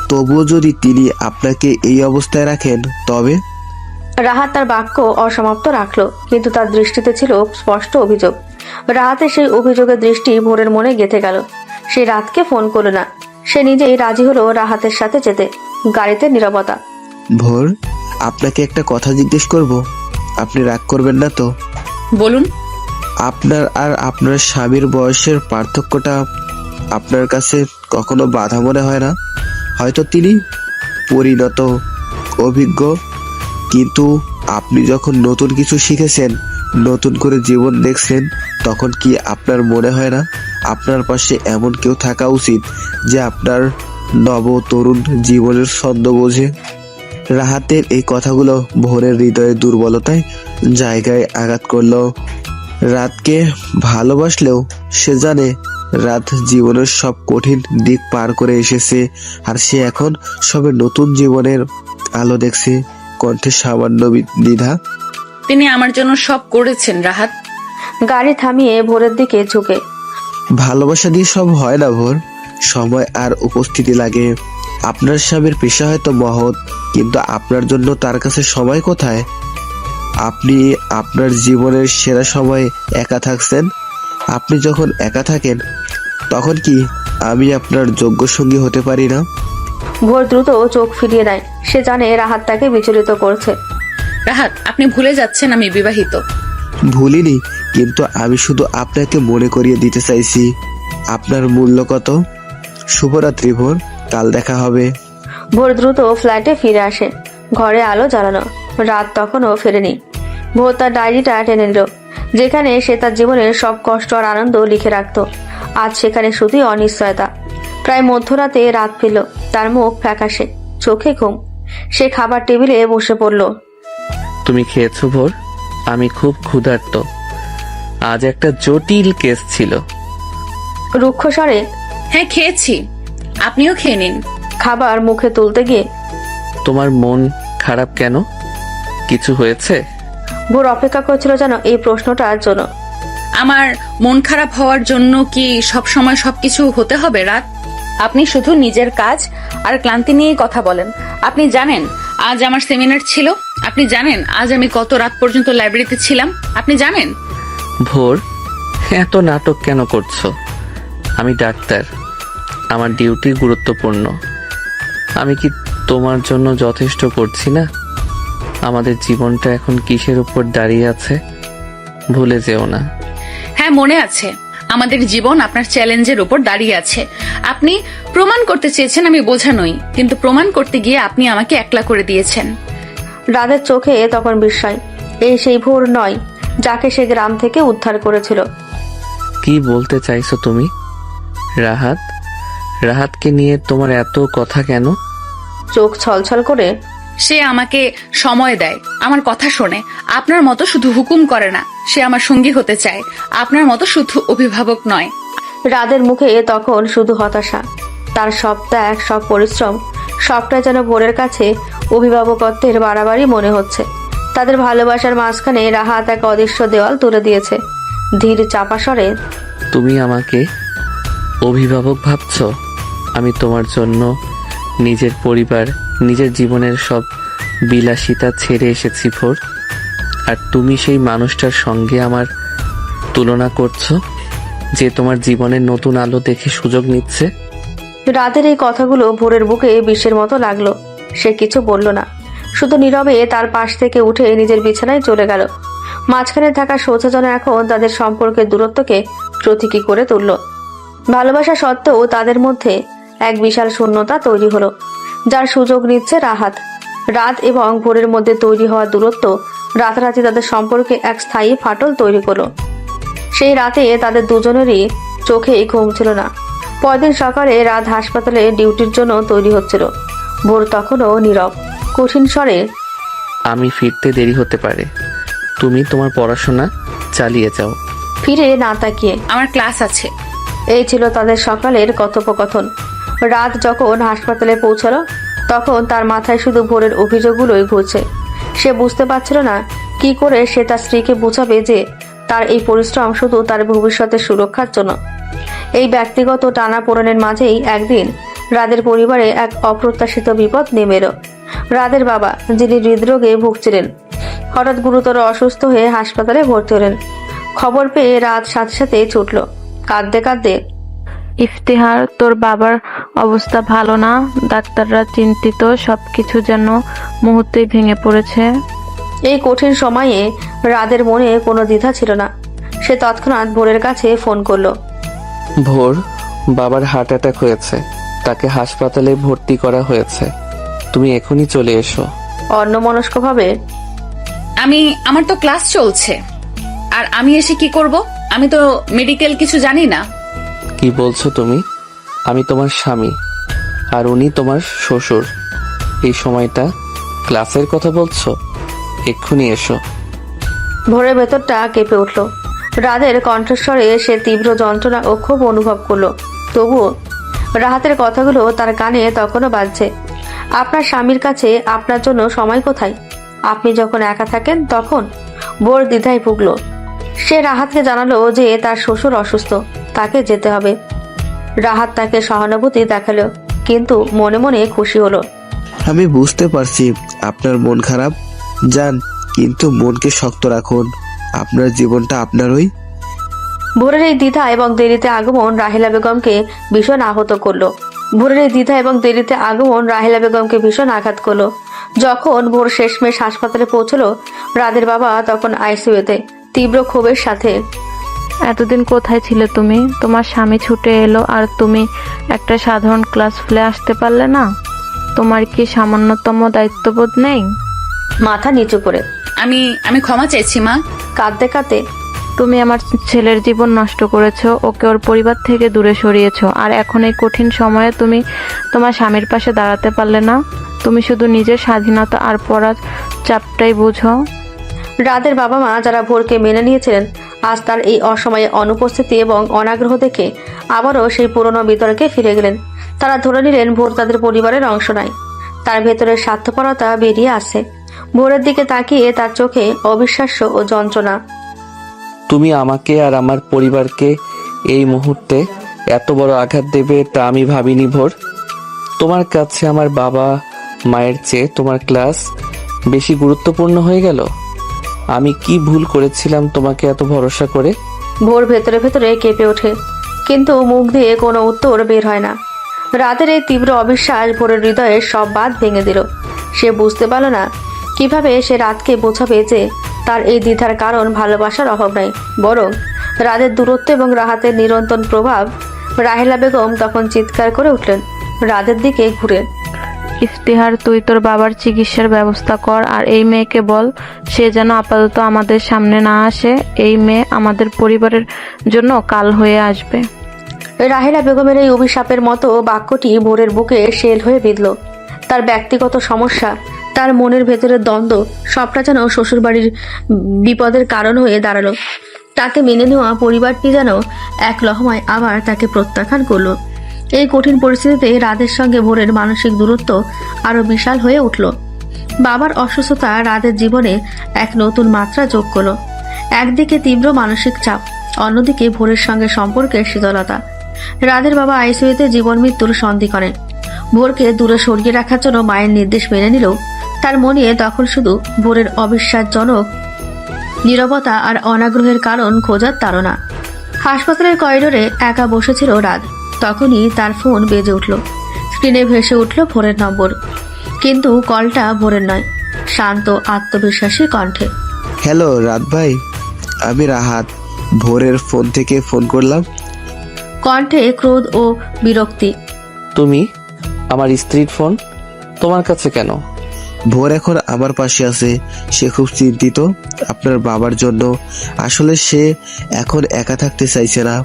তবুও যদি তিনি আপনাকে এই অবস্থায় রাখেন তবে? রাহাত তার বাক্য অসমাপ্ত রাখলো, কিন্তু তার দৃষ্টিতে ছিল স্পষ্ট অভিযোগ। রাহাতের সেই অভিযোগের দৃষ্টি ভোরের মনে গেঁথে গেল। সে রাতকে ফোন করলো না, সে নিজেই রাজি হলো রাহাতের সাথে যেতে। গাড়িতে নীরবতা। ভোর, আপনাকে একটা কথা জিজ্ঞেস করব, আপনি রাগ করবেন না তো? বলুন। আপনার আর আপনার স্বামীর বয়সের পার্থক্যটা আপনার কাছে কখনো বাধা মনে হয় না? হয়তো তিনি পরিণত, অভিজ্ঞ, কিন্তু আপনি যখন নতুন কিছু শিখেছেন, নতুন করে জীবন দেখছেন, তখন কি আপনার মনে হয় না আপনার পাশে এমন কেউ থাকা উচিত যে আপনার নব তরুণ জীবনের ছন্দ বোঝে? রাহাতের এই কথাগুলো ভোরের হৃদয়ে দুর্বলতায় জায়গায় আঘাত করলো। রাতকে ভালোবাসলেও সে জানে রাত জীবনের সব কঠিন দিক পার করে এসেছে, আর সে এখন সবে নতুন জীবনের আলো দেখছে। কণ্ঠে সামান্য দ্বিধা। তিনি আমার জন্য সব করেছেন রাহাত। গাড়ি থামিয়ে ভোরের দিকে ঝুঁকে। ভালোবাসা দিয়ে সব হয় না ভোর, সময় আর উপস্থিতি লাগে। আপনার স্বামীর পেশা হয়তো মহৎ, কিন্তু আপনার জন্য তার কাছে সময় কোথায়? আপনি আপনার জীবনের সেরা সময় একা থাকছেন। আপনি যখন একা থাকেন, তখন কি আমি আপনার যোগ্য সঙ্গী হতে পারি না? ভোর দ্রুত চোখ ফিরিয়ে নেয়। সে জানে রাহাত তাকে বিচলিত করছে। রাহাত, আপনি ভুলে যাচ্ছেন আমি বিবাহিত। ভুলিনি, কিন্তু আমি শুধু আপনাকে মনে করিয়ে দিতে চাইছি আপনার মূল্য কত। শুভরাত্রি ভোর, কাল দেখা হবে। ভোর দ্রুত ফ্ল্যাটে ফিরে আসে। ঘরে আলো জ্বালানো, রাত তখনও ফেরেনি। ভোর তার ডায়েরিটা টেনে নিল, যেখানে সে তার জীবনের সব কষ্ট আর আনন্দ লিখে রাখত। আজ সেখানে শুধুই অনিশ্চয়তা। প্রায় মধ্যরাতে রাত ফিরল, তার মুখ ফ্যাকাশে, চোখে ঘুম। সে খাবার টেবিলে বসে পড়ল। তুমি খেয়েছো ভোর? আমি খুব ক্ষুধার্ত। আজ একটা জটিল কেস ছিল। রুক্ষ স্বরে, হ্যাঁ খেয়েছি, আপনিও খেয়ে নিন। খাবার মুখে তুলতে গিয়ে, তোমার মন খারাপ কেন? কিছু হয়েছে? ভোর অপেক্ষা করছিল যেন এই প্রশ্নটার জন্য। আমার মন খারাপ হওয়ার জন্য কি সব সময় সবকিছু হতে হবে রাত? আপনি শুধু নিজের কাজ আর ক্লান্তি নিয়েই কথা বলেন। আপনি জানেন আজ আমার সেমিনার ছিল? আপনি জানেন আজ আমি কত রাত পর্যন্ত লাইব্রেরিতে ছিলাম? আপনি জানেন? ভোর, এত নাটক কেন করছো? আমি ডাক্তার, আমার ডিউটি গুরুত্বপূর্ণ। আমি কি তোমার জন্য যথেষ্ট করছি না? আমাদের জীবনটা এখন কিসের উপর দাঁড়িয়ে আছে ভুলে যেও না। হ্যাঁ মনে আছে, আমাদের জীবন আপনার চ্যালেঞ্জের উপর দাঁড়িয়ে আছে। আপনি প্রমাণ করতে চেয়েছেন আমি বোঝা নই, কিন্তু প্রমাণ করতে গিয়ে আপনি আমাকে একলা করে দিয়েছেন। রাতের চোখে তখন বিস্ময়। এই সেই ভোর নয় যাকে সে গ্রাম থেকে উদ্ধার করেছিল। কি বলতে চাইছো তুমি? রাহাত, রাহাতকে নিয়ে তোমার এত কথা কেন? চোখ ছলছল করে, সে আমাকে সময় দেয়, আমার কথা শোনে। আপনার মতো শুধু হুকুম করে না, সে আমার সঙ্গী হতে চায়। আপনার মতো শুধু অভিভাবক নয়। রাদের মুখে তখন শুধু হতাশা। তার সব ত্যাগ, সব পরিশ্রম, সবটা যেন ভোরের কাছে অভিভাবকত্বের বাড়াবাড়ি মনে হচ্ছে। তাদের ভালোবাসার মাঝখানে রাহাত এক অদৃশ্য দেওয়াল তুলে দিয়েছে। ধীর চাপা স্বরে, তুমি আমাকে অভিভাবক ভাবছো? আমি তোমার জন্য নিজের পরিবার, নিজের জীবনের সব বিলাসিতা ছেড়ে এসেছি ভোর, আর তুমি সেই মানুষটার সঙ্গে আমার তুলনা করছো যে তোমার জীবনের নতুন আলো দেখে সুযোগ নিচ্ছে। রাতের এই কথাগুলো ভোরের বুকে বিষের মতো লাগলো। সে কিছু বলল না, শুধু নীরবে তার পাশ থেকে উঠে নিজের বিছানায় চলে গেল। মাঝখানে থাকা সোজা যেন এখন তাদের সম্পর্কের দূরত্বকে প্রতীকী করে তুলল। ভালোবাসা সত্ত্বেও তাদের মধ্যে এক বিশাল শূন্যতা তৈরি হলো, যার সুযোগ নিচ্ছে রাহাত। রাত এবং ভোরের মধ্যে তৈরি হওয়া দূরত্ব রাতারাতি তাদের সম্পর্কে এক স্থায়ী ফাটল তৈরি করলো। সেই রাতে তাদের দুজনেরই চোখে ঘুম ছিল না। পরদিন সকালে রাত হাসপাতালে ডিউটির জন্য তৈরি হচ্ছিল। ভোর তখনও নীরব, কঠিন স্বরে, আমি ফিরতে দেরি হতে পারে, তুমি তোমার পড়াশোনা চালিয়ে যাও। ফিরে না তাকিয়ে, আমার ক্লাস আছে। এই ছিল তাদের সকালের কথোপকথন। রাত যখন হাসপাতালে পৌঁছালো, তখন তার মাথায় শুধু ভোরের অভিযোগগুলোই ঘুরছে। সে বুঝতে পারছিল না কি করে সে তার স্ত্রীকে বোঝাবে যে তার এই পরিশ্রম শুধু তার ভবিষ্যতের সুরক্ষার জন্য। এই ব্যক্তিগত টানাপোড়েনের মাঝেই একদিন রাদের পরিবারে এক অপ্রত্যাশিত বিপদ নেমে এলো। রাদের বাবা, যিনি হৃদরোগে ভুগছিলেন, হঠাৎ গুরুতর অসুস্থ হয়ে হাসপাতালে ভর্তি হলেন। খবর পেয়ে রাত সাথে সাথে ছুটল, কাঁদতে কাঁদতে। ইফতিহার, তোর বাবার অবস্থা ভালো না, ডাক্তাররা চিন্তিত, সবকিছু যেন মুহূর্তেই ভেঙে পড়েছে। এই কঠিন সময়ে রাদের মনে কোনো দ্বিধা ছিল না। সে তৎক্ষণাৎ ভোরের কাছে ফোন করলো। ভোর, বাবার হার্ট অ্যাটাক হয়েছে, তাকে হাসপাতালে ভর্তি করা হয়েছে, তুমি এখনই চলে এসো। অন্যমনস্কভাবে, আমার তো ক্লাস চলছে, আর আমি এসে কি করব? আমি তো মেডিকেল কিছু জানি না। কি বলছো তুমি? আমি তোমার স্বামী আর উনি তোমার শ্বশুর। এই সময়টা ক্লাসের কথা বলছো? এক্ষুনি এসো। ভোরের ভেতরটা কেঁপে উঠল। রাদের কণ্ঠস্বরে সে তীব্র যন্ত্রণা ও ক্ষোভ অনুভব করলো। তবুও রাহাতের কথাগুলো তার কানে তখনও বাজছে। আপনার স্বামীর কাছে আপনার জন্য সময় কোথায়? আপনি যখন একা থাকেন তখন। ভোর দ্বিধায় ভুগল। সে রাহাতকে জানালো যে তার শ্বশুর অসুস্থ, তাকে যেতে হবে। রাহাত তাকে সহানুভূতি দেখালো, কিন্তু মনে মনে খুশি হলো। আমি বুঝতে পারছি আপনার মন খারাপ, যান, কিন্তু মনকে শক্ত রাখুন, আপনার জীবনটা আপনারই। ভোরের এই দ্বিধা এবং দেরিতে আগমন রাহিলা বেগমকে ভীষণ আহত করলো। ভোরের এই দ্বিধা এবং দেরিতে আগমন রাহিলা বেগমকে ভীষণ আঘাত করলো। যখন ভোর শেষমেশ হাসপাতালে পৌঁছলো, রাদের বাবা তখন আইসিইউতে তীব্র ক্ষোভের সাথে। এতদিন কোথায় ছিলে তুমি? তোমার স্বামী ছুটে এলো আর তুমি একটা সাধারণ ক্লাস ফেলে আসতে পারলে না? তোমার কি সামান্যতম দায়িত্ববোধ নেই? মাথা নিচু করে আমি ক্ষমা চাইছি মা। কাঁদতে কাঁদতে, তুমি আমার ছেলের জীবন নষ্ট করেছো, ওকে ওর পরিবার থেকে দূরে সরিয়েছো, আর এখন এই কঠিন সময়ে তুমি তোমার স্বামীর পাশে দাঁড়াতে পারলে না? তুমি শুধু নিজের স্বাধীনতা আর পড়ার চাপটাই বুঝো। রাদের বাবা মা যারা ভোরকে মেনে নিয়েছিলেন, আজ তার এই অসময়ে অনুপস্থিতি এবং অনাগ্রহ দেখে আবারও সেই পুরনো বিতর্কে ফিরে গেলেন। তারা ধরে নিলেন ভোর তাদের পরিবারের অংশ নয়। তার ভেতরের স্বার্থপরতা বেরিয়ে আসে। ভোরের দিকে তাকিয়ে তার চোখে অবিশ্বাস্য ও যন্ত্রণা। তুমি আমাকে আর আমার পরিবারকে এই মুহূর্তে এত বড় আঘাত দেবে তা আমি ভাবিনি ভোর। তোমার কাছে আমার বাবা মায়ের চেয়ে তোমার ক্লাস বেশি গুরুত্বপূর্ণ হয়ে গেল। আমি কি ভুল করেছিলাম তোমাকে এত ভরসা করে? ভোর ভেতরে ভেতরে কেঁপে ওঠে, কিন্তু মুখ দিয়ে কোনো উত্তর বের হয় না। রাতের এই তীব্র অবিশ্বাস ভোরের হৃদয়ের সব বাঁধ ভেঙে দিল। সে বুঝতে পারল না কিভাবে সে রাতকে বোঝাবে যে তার এই দ্বিধার কারণ ভালোবাসার অভাব নাই, বরং রাতের দূরত্ব এবং রাহাতের নিরন্তর প্রভাব। রাহেলা বেগম তখন চিৎকার করে উঠলেন, রাতের দিকে ঘুরে। ইফতিহার, তুই তোর বাবার চিকিৎসার ব্যবস্থা কর, আর এই মেয়েকে বল সে যেন আপাতত আমাদের সামনে না আসে। এই মেয়ে আমাদের পরিবারের জন্য কাল হয়ে আসবে। রাহেলা বেগমের এই অভিশাপের মতো বাক্যটি ভোরের বুকে শেল হয়ে বিঁধল। তার ব্যক্তিগত সমস্যা, তার মনের ভেতরের দ্বন্দ্ব, সবটা যেন শ্বশুরবাড়ির বিপদের কারণ হয়ে দাঁড়ালো। তাকে মেনে নেওয়া পরিবারটি যেন এক লহমায় আবার তাকে প্রত্যাখ্যান করলো। এই কঠিন পরিস্থিতিতে রাদের সঙ্গে ভোরের মানসিক দূরত্ব আরো বিশাল হয়ে উঠল। বাবার অসুস্থতা রাদের জীবনে এক নতুন মাত্রা যোগ করলো। একদিকে তীব্র মানসিক চাপ, অন্যদিকে ভোরের সঙ্গে সম্পর্কের শীতলতা। রাদের বাবা আইসিইউতে জীবন মৃত্যুর সন্ধি করেন। ভোরকে দূরে সরিয়ে রাখার জন্য মায়ের নির্দেশ মেনে নিলেও তার মনে তখন শুধু ভোরের অবিশ্বাসজনক নীরবতা আর অনাগ্রহের কারণ খোঁজার তাড়না। হাসপাতালের করিডোরে একা বসেছিল রাত। তখনই তার ফোন বেজে উঠল। স্ক্রিনে ভেসে উঠল ভোরের নম্বর, কিন্তু কলটা ভোরের নয়, শান্ত আত্মবিশ্বাসী কণ্ঠে। হ্যালো রাত ভাই, আমি রাহাত, ভোরের ফোন থেকে ফোন করলাম। কণ্ঠে ক্রোধ ও বিরক্তি। তুমি? আমার স্ত্রীর ফোন তোমার কাছে কেন? ভোর এখন আমার পাশে আছে, সে খুব চিন্তিত আপনার বাবার জন্য। আসলে সে এখন একা থাকতে চাইছে না,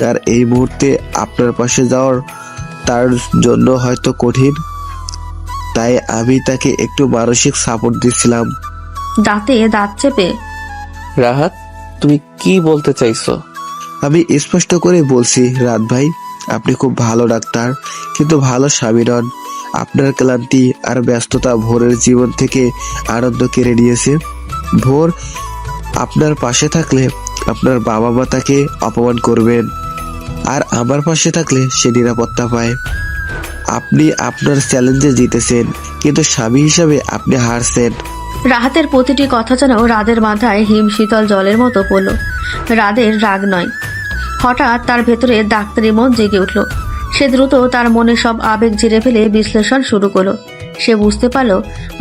আর এই মুহূর্তে আপনার পাশে যাওয়ার তার জন্য হয়তো কঠিন, তাই আমি তাকে একটু মানসিক সাপোর্ট দিচ্ছিলাম। দাঁতে দাঁত চেপে, রাহাত, তুমি কি বলতে চাইছো? আমি স্পষ্ট করে বলছি রাত ভাই, আপনি খুব ভালো ডাক্তার, কিন্তু ভালো স্বামী নন। আপনার ক্লান্তি আর ব্যস্ততা ভোরের জীবন থেকে আনন্দ কেড়ে নিয়েছে। ভোর আপনার পাশে থাকলে আপনার বাবা মা তাকে অপমান করবেন, আর আমার পাশে থাকলে সে নিরাপত্তা পায়। আপনি আপনার চ্যালেঞ্জে জিতেছেন, কিন্তু স্বামী হিসাবে আপনি হারছেন। রাহাতের প্রতিটি কথা যেন রাদের মাথায় হিম শীতল জলের মতো পড়ল। রাদের রাগ নয়, হঠাৎ তার ভেতরে ডাক্তারি মন জেগে উঠল। সে দ্রুত তার মনে সব আবেগ ঝেড়ে ফেলে বিশ্লেষণ শুরু করলো। সে বুঝতে পারল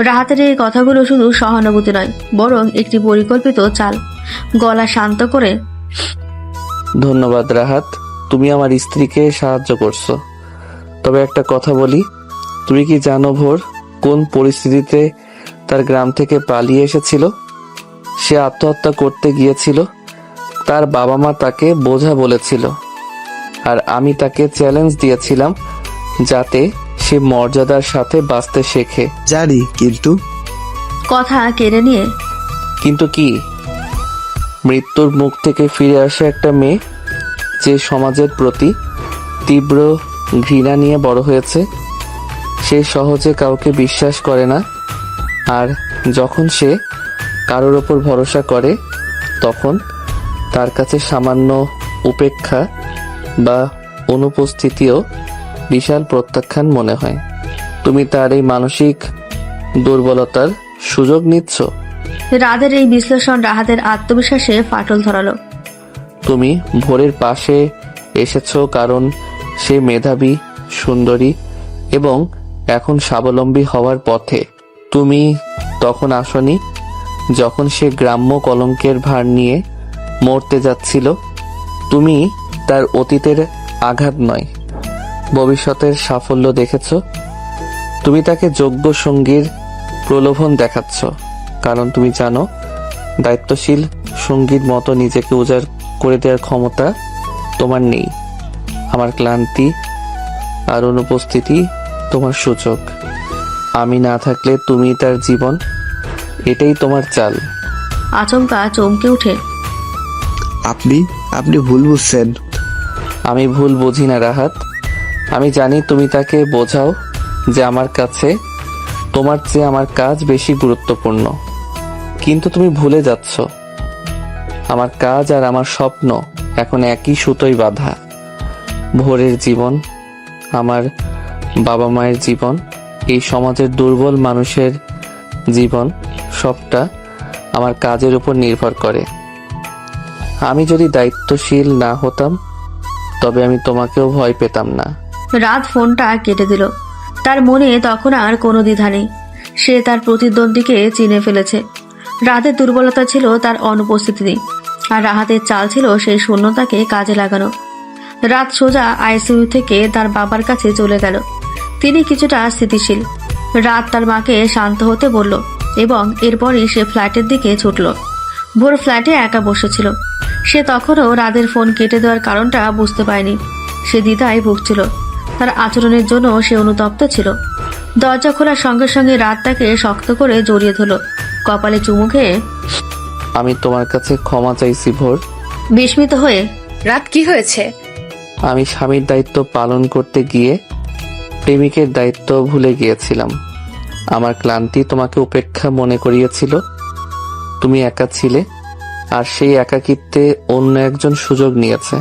রাহাতের এই কথাগুলো শুধু সহানুভূতি নয়, বরং একটি পরিকল্পিত চাল। গলা শান্ত করে, ধন্যবাদ রাহাত, তুমি আমার স্ত্রীকে সাহায্য করছো। তবে একটা কথা বলি, তুমি কি জানো ভোর কোন পরিস্থিতিতে তার গ্রাম থেকে পালিয়ে এসেছিল? সে আত্মহত্যা করতে গিয়েছিল। তার বাবা মা তাকে বোঝা বলেছিল, আর আমি তাকে চ্যালেঞ্জ দিয়েছিলাম যাতে সে মর্যাদার সাথে বাঁচতে শেখে। জানি, কিন্তু কথা কেড়ে নিয়ে, কিন্তু কি? মৃত্যুর মুখ থেকে ফিরে আসা একটা মেয়ে, যে সমাজের প্রতি তীব্র ঘৃণা নিয়ে বড় হয়েছে, সে সহজে কাউকে বিশ্বাস করে না। আর যখন সে কারোর ওপর ভরসা করে, তখন তার কাছে সামান্য উপেক্ষা বা অনুপস্থিতিও বিশাল প্রত্যাখ্যান মনে হয়। তুমি তার এই মানসিক দুর্বলতার সুযোগ নিচ্ছ। রাদের এই বিশ্লেষণ রাহাতের আত্মবিশ্বাসে ফাটল ধরালো। তুমি ভোরের পাশে এসেছো কারণ সে মেধাবী, সুন্দরী এবং এখন স্বাবলম্বী হওয়ার পথে। তুমি তখন আসনি যখন সে গ্রাম্য কলঙ্কের ভার নিয়ে মরতে যাচ্ছিল। তুমি তার অতীতের আঘাত নয়, ভবিষ্যতের সাফল্য দেখেছ। তুমি তাকে যোগ্য সঙ্গীর প্রলোভন দেখাচ্ছ, কারণ তুমি জানো দায়িত্বশীল সঙ্গীর মতো নিজেকে উজাড় করে দেওয়ার ক্ষমতা তোমার নেই। আমার ক্লান্তি আর অনুপস্থিতি তোমার সুযোগ। আমি না থাকলে তুমি তার জীবন, এটাই তোমার চাল। আচমকা চমকে উঠে, আপনি ভুল বুঝছেন। আমি ভুল বুঝি না রাহাত। আমি জানি তুমি তাকে বোঝাও যে আমার কাছে তোমার চেয়ে আমার কাজ বেশি গুরুত্বপূর্ণ, কিন্তু তুমি ভুলে যাচ্ছ আমার কাজ আর আমার স্বপ্ন এখন একই সুতোয় বাঁধা। ভোরের জীবন, আমার বাবা মায়ের জীবন, এই সমাজের দুর্বল মানুষের জীবন, সবটা আমার কাজের উপর নির্ভর করে। আমি যদি দায়িত্বশীল না হতাম, তবে আমি তোমাকেও ভয় পেতাম না। রাত ফোনটা কেটে দিল। তার মনে তখন আর কোনো দ্বিধা নেই। সে তার প্রতিদ্বন্দ্বীকে চিনে ফেলেছে। রাতের দুর্বলতা ছিল তার অনুপস্থিতি, আর রাহাতের চাল ছিল সেই শূন্যতাকে কাজে লাগানো। রাত সোজা আইসিইউ থেকে তার বাবার কাছে চলে গেল। তিনি কিছুটা স্থিতিশীল। রাত তার মাকে শান্ত হতে বলল এবং এরপরই সে ফ্ল্যাটের দিকে ছুটল। ভোর ফ্ল্যাটে একা বসেছিল। সে তখনও রাতের ফোন কেটে দেওয়ার কারণটা বুঝতে পারেনি। সে দ্বিধায় ভুগছিল। তার আচরণের জন্য সে অনুতপ্ত ছিল। দরজা খোলার সঙ্গে সঙ্গে রাত তাকে শক্ত করে জড়িয়ে ধরল, কপালে চুমু খেয়ে। আমি তোমার কাছে ক্ষমা চাইছি ভোর। বিস্মিত হয়ে, রাত, কি হয়েছে? আমি স্বামীর দায়িত্ব পালন করতে গিয়ে প্রেমিকের দায়িত্ব ভুলে গিয়েছিলাম। আমার ক্লান্তি তোমাকে উপেক্ষা মনে করিয়েছিল। তুমি একা ছিলে, আর সেই একাকিত্বে অন্য একজন সুযোগ নিয়েছে।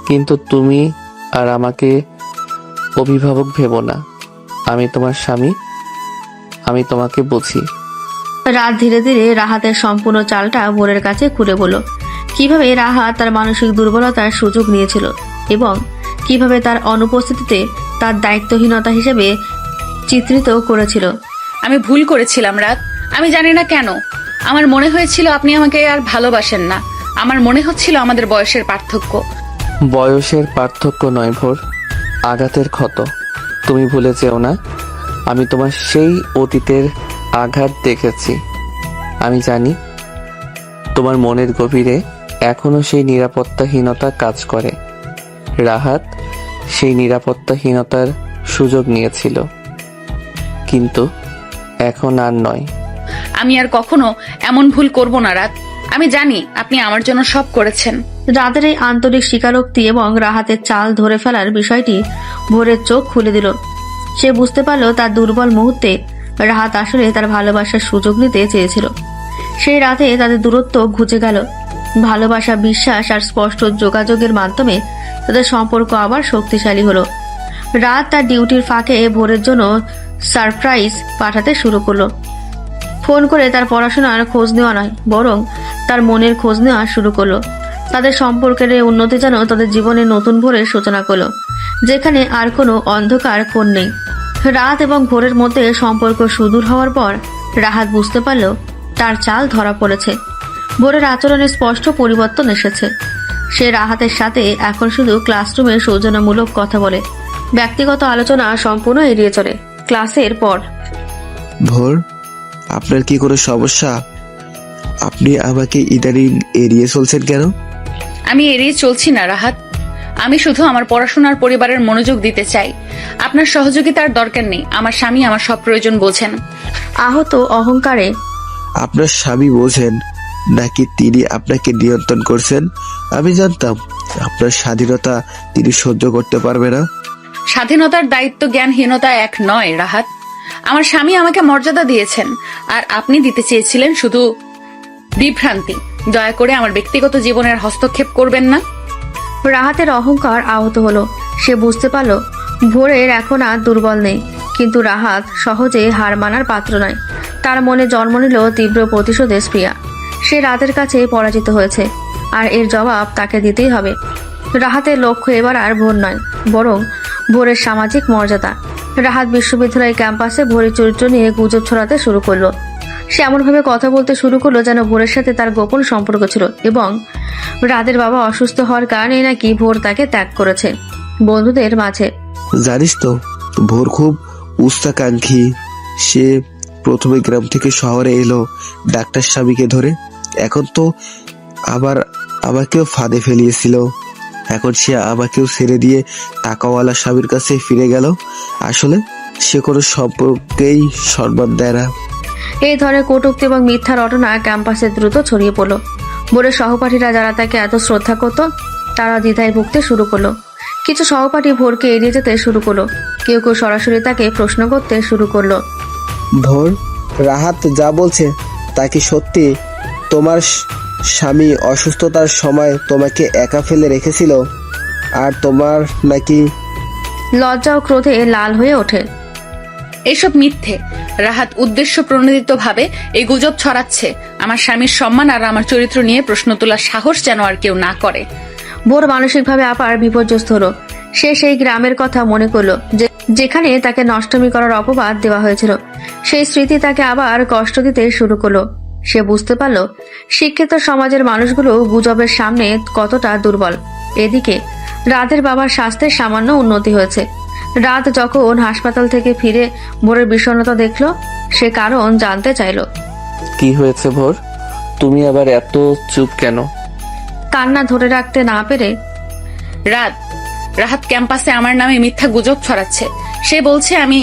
কিন্তু তুমি আর আমাকে অভিভাবক ভেবো না। আমি তোমার স্বামী, আমি তোমাকে বুঝি। রাত ধীরে ধীরে রাহাতের সম্পূর্ণ চালটা ভোরের কাছে খুলে বলল। কিভাবে রাহাত তার মানসিক দুর্বলতার সুযোগ নিয়েছিল এবং কিভাবে তার অনুপস্থিতিতে তার দায়িত্বহীনতা হিসেবে চিত্রিত করেছিল। আমি ভুল করেছিলাম রাত। আমি জানি না কেন আমার মনে হয়েছিল আপনি আমাকে আর ভালোবাসেন না। আমার মনে হচ্ছিল আমাদের বয়সের পার্থক্য। বয়সের পার্থক্য নয় ভোর, আঘাতের ক্ষত। তুমি ভুলে যেও না, আমি তোমার সেই অতীতের আঘাত দেখেছি। আমি জানি তোমার মনের গভীরে এখনো সেই নিরাপত্তাহীনতা কাজ করে। রাহাত সেই নিরাপত্তাহীনতার সুযোগ নিয়েছিল, কিন্তু এখন আর নয়। আমি আর কখনো এমন ভুল করব না রাত। আমি জানি আপনি আমার জন্য সব করেছেন। রাতের এই আন্তরিক স্বীকারোক্তি এবং রাহাতের চাল ধরে ফেলার বিষয়টি ভোরের চোখ খুলে দিল। সে বুঝতে পারল তার দুর্বল মুহূর্তে রাহাত আসলে তার ভালোবাসার সুযোগ নিতে চেয়েছিল। সেই রাতে তাদের দূরত্ব ঘুচে গেল। ভালোবাসা, বিশ্বাস আর স্পষ্ট যোগাযোগের মাধ্যমে তাদের সম্পর্ক আবার শক্তিশালী হলো। রাত তার ডিউটির ফাঁকে ভোরের জন্য সারপ্রাইজ পাঠাতে শুরু করলো। ফোন করে তার পড়াশোনার খোঁজ নেওয়া নয়, বরং তার মনের খোঁজ নেওয়া শুরু করলো। তাদের সম্পর্কের এই উন্নতি যেন তাদের জীবনে নতুন ভোরের সূচনা করলো, যেখানে আর কোনো অন্ধকার কোণ নেই। রাত এবং ভোরের মধ্যে সম্পর্ক সুদূর হওয়ার পর রাহাত বুঝতে পারল তার চাল ধরা পড়েছে। ভোরের আচরণে স্পষ্ট পরিবর্তন এসেছে। সে রাহাতের সাথে এখন শুধু ক্লাসরুমে সৌজন্যমূলক কথা বলে, ব্যক্তিগত আলোচনা সম্পূর্ণ এড়িয়ে চলে। ক্লাসের পর ভোর, আপনার কি কোনো সমস্যা? আপনি আমাকে ইদানিং এড়িয়ে চলছেন কেন? আমি এড়িয়ে চলছি না রাহাত, আমি শুধু আমার পড়াশোনার পরিবারের মনোযোগ দিতে চাই। আপনার সহযোগিতার দরকার নেই, আমার স্বামী আমার সব প্রয়োজন বোঝেন। আহত অহংকারে আপনার স্বামী বোঝেন নাকি তিনি আপনাকে নিয়ন্ত্রণ করছেন? আমি জানতাম আপনার স্বাধীনতা তিনি সহ্য করতে পারবে না। স্বাধীনতার দায়িত্ব জ্ঞানহীনতা এক নয় রাহাত। আমার স্বামী আমাকে মর্যাদা দিয়েছেন, আর আপনি দিতে চেয়েছিলেন শুধু বিভ্রান্তি। দয়া করে আমার ব্যক্তিগত জীবনের হস্তক্ষেপ করবেন না। রাহাতের অহংকার আহত হলো। সে বুঝতে পারল ভোরের এখন আর দুর্বল নেই, কিন্তু রাহাত সহজে হার মানার পাত্র নয়। তার মনে জন্ম নিল তীব্র প্রতিশোধের স্পৃহা। সে রাতের কাছে পরাজিত হয়েছে, আর এর জবাব তাকে দিতেই হবে। রাহাতের লক্ষ্য এবার আর ভোর নয়, বরং ভোরের সামাজিক মর্যাদা। রাহাত বিশ্ববিদ্যালয় ক্যাম্পাসে ভোরের চরিত্র নিয়ে গুজব ছড়াতে শুরু করলো। সে এমনভাবে কথা বলতে শুরু করলো যেন ভোরের সাথে তার গোপন সম্পর্ক ছিল, এবং রাতের বাবা অসুস্থ হওয়ার কারণে নাকি ভোর তাকে ত্যাগ করেছে। বন্ধুদের মাঝে জানিস তো, ভোর খুব উচ্চাকাঙ্ক্ষী। সে প্রথমে গ্রাম থেকে শহরে এলো ডাক্তার স্বামীকে ধরে, এখন তো আবার আমাকেও ফাঁদে ফেলিয়েছিল। এখন সে আমাকেও ছেড়ে দিয়ে টাকাওয়ালা স্বামীর কাছে ফিরে গেল। আসলে সে কোনো সম্পর্কেই সম্মান দেয় না। এই ধরনের কটূক্তি এবং মিথ্যা রটনা ক্যাম্পাসে দ্রুত ছড়িয়ে পড়ল। ভোরের সহপাঠীরা যারা তাকে এত শ্রদ্ধা করত, তারা দ্বিধায় ভুগতে শুরু করলো। কিছু সহপাঠী ভোরকে এড়িয়ে যেতে শুরু করলো, কেউ কেউ সরাসরি তাকে প্রশ্ন করতে শুরু করলো। ভোর, রাহাত যা বলছে তা কি সত্যি? তোমার স্বামী অসুস্থতার সময় তোমাকে একা ফেলে রেখেছিল, আর তোমার নাকি? লজ্জা ও ক্রোধে লাল হয়ে ওঠে। এসব মিথ্যে। রাহাত উদ্দেশ্য প্রণোদিত ভাবে এই গুজব ছড়াচ্ছে। আমার স্বামীর সম্মান আর আমার চরিত্র নিয়ে প্রশ্ন তোলার সাহস যেন আর কেউ না করে। ভোর মানসিকভাবে আবার বিপর্যস্ত হলো। সে সেই গ্রামের কথা মনে করলো, যেখানে তাকে নষ্টমী করার অপবাদ দেওয়া হয়েছিল। সেই স্মৃতি তাকে আবার কষ্ট দিতে শুরু করলো। সে বুঝতে পারল শিক্ষিত সমাজের মানুষগুলো গুজবের সামনে কতটা দুর্বল। এদিকে রাতের বাবার স্বাস্থ্যের সামান্য উন্নতি হয়েছে। রাত যখন হাসপাতাল থেকে ফিরে ভোরের বিষণ্ণতা দেখলো, সে কারণ জানতে চাইলো। কি হয়েছে ভোর? তুমি আবার এত চুপ কেন? কান্না ধরে রাখতে না পেরে রাহাত ক্যাম্পাসে আমার নামে মিথ্যা গুজব ছড়াচ্ছে। সে বলছে আমি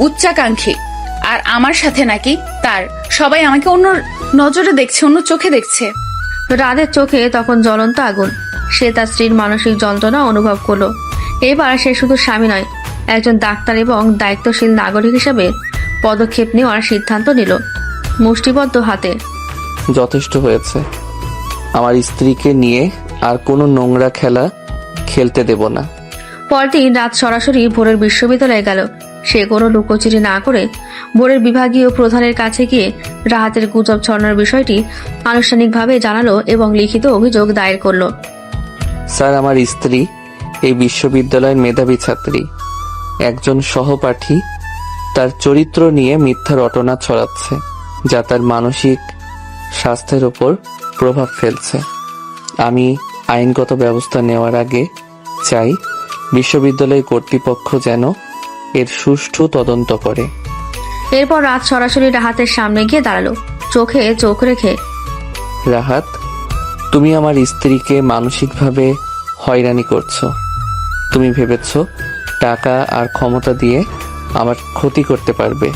উচ্চাকাঙ্ক্ষী, আর আমার সাথে নাকি তার সবাই আমাকে অন্য নজরে দেখছে, অন্য চোখে দেখছে। রাতের চোখে তখন জ্বলন্ত আগুন। সে তার স্ত্রীর মানসিক যন্ত্রণা অনুভব করলো। এবার সে শুধু স্বামী নয়, একজন ডাক্তার এবং দায়িত্বশীল নাগরিক হিসেবে পদক্ষেপ নেওয়ার সিদ্ধান্ত নিল, মুষ্টিবদ্ধ হাতে। যথেষ্ট হয়েছে। আমার স্ত্রীকে নিয়ে আর কোনো নোংরা খেলা খেলতে দেব না। পরদিন রাত সরাসরি ভোরের বিশ্ববিদ্যালয়ে গেল। সে কোনো লুকোচুরি না করে ভোরের বিভাগীয় প্রধানের কাছে গিয়ে রাহাতের গুজব ছড়ানোর বিষয়টি আনুষ্ঠানিকভাবে জানালো এবং লিখিত অভিযোগ দায়ের করলো। স্যার, আমার স্ত্রী এই বিশ্ববিদ্যালয়ের মেধাবী ছাত্রী। একজন সহপাঠী তার চরিত্র নিয়ে মিথ্যা রটনা ছড়াচ্ছে, যা তার মানসিক স্বাস্থ্যের উপর প্রভাব ফেলছে। আমি আইনগত ব্যবস্থা নেওয়ার আগে চাই বিশ্ববিদ্যালয় কর্তৃপক্ষ যেন এর সুষ্ঠু তদন্ত করে। এরপর রাত সরাসরি রাহাতের সামনে গিয়ে দাঁড়ালো, চোখে চোখ রেখে। রাহাত, তুমি আমার স্ত্রীকে মানসিকভাবে হয়রানি করছো। তুমি ভেবেছ টাকা আর ক্ষমতা দিয়ে আমার ক্ষতি করতে পারবে,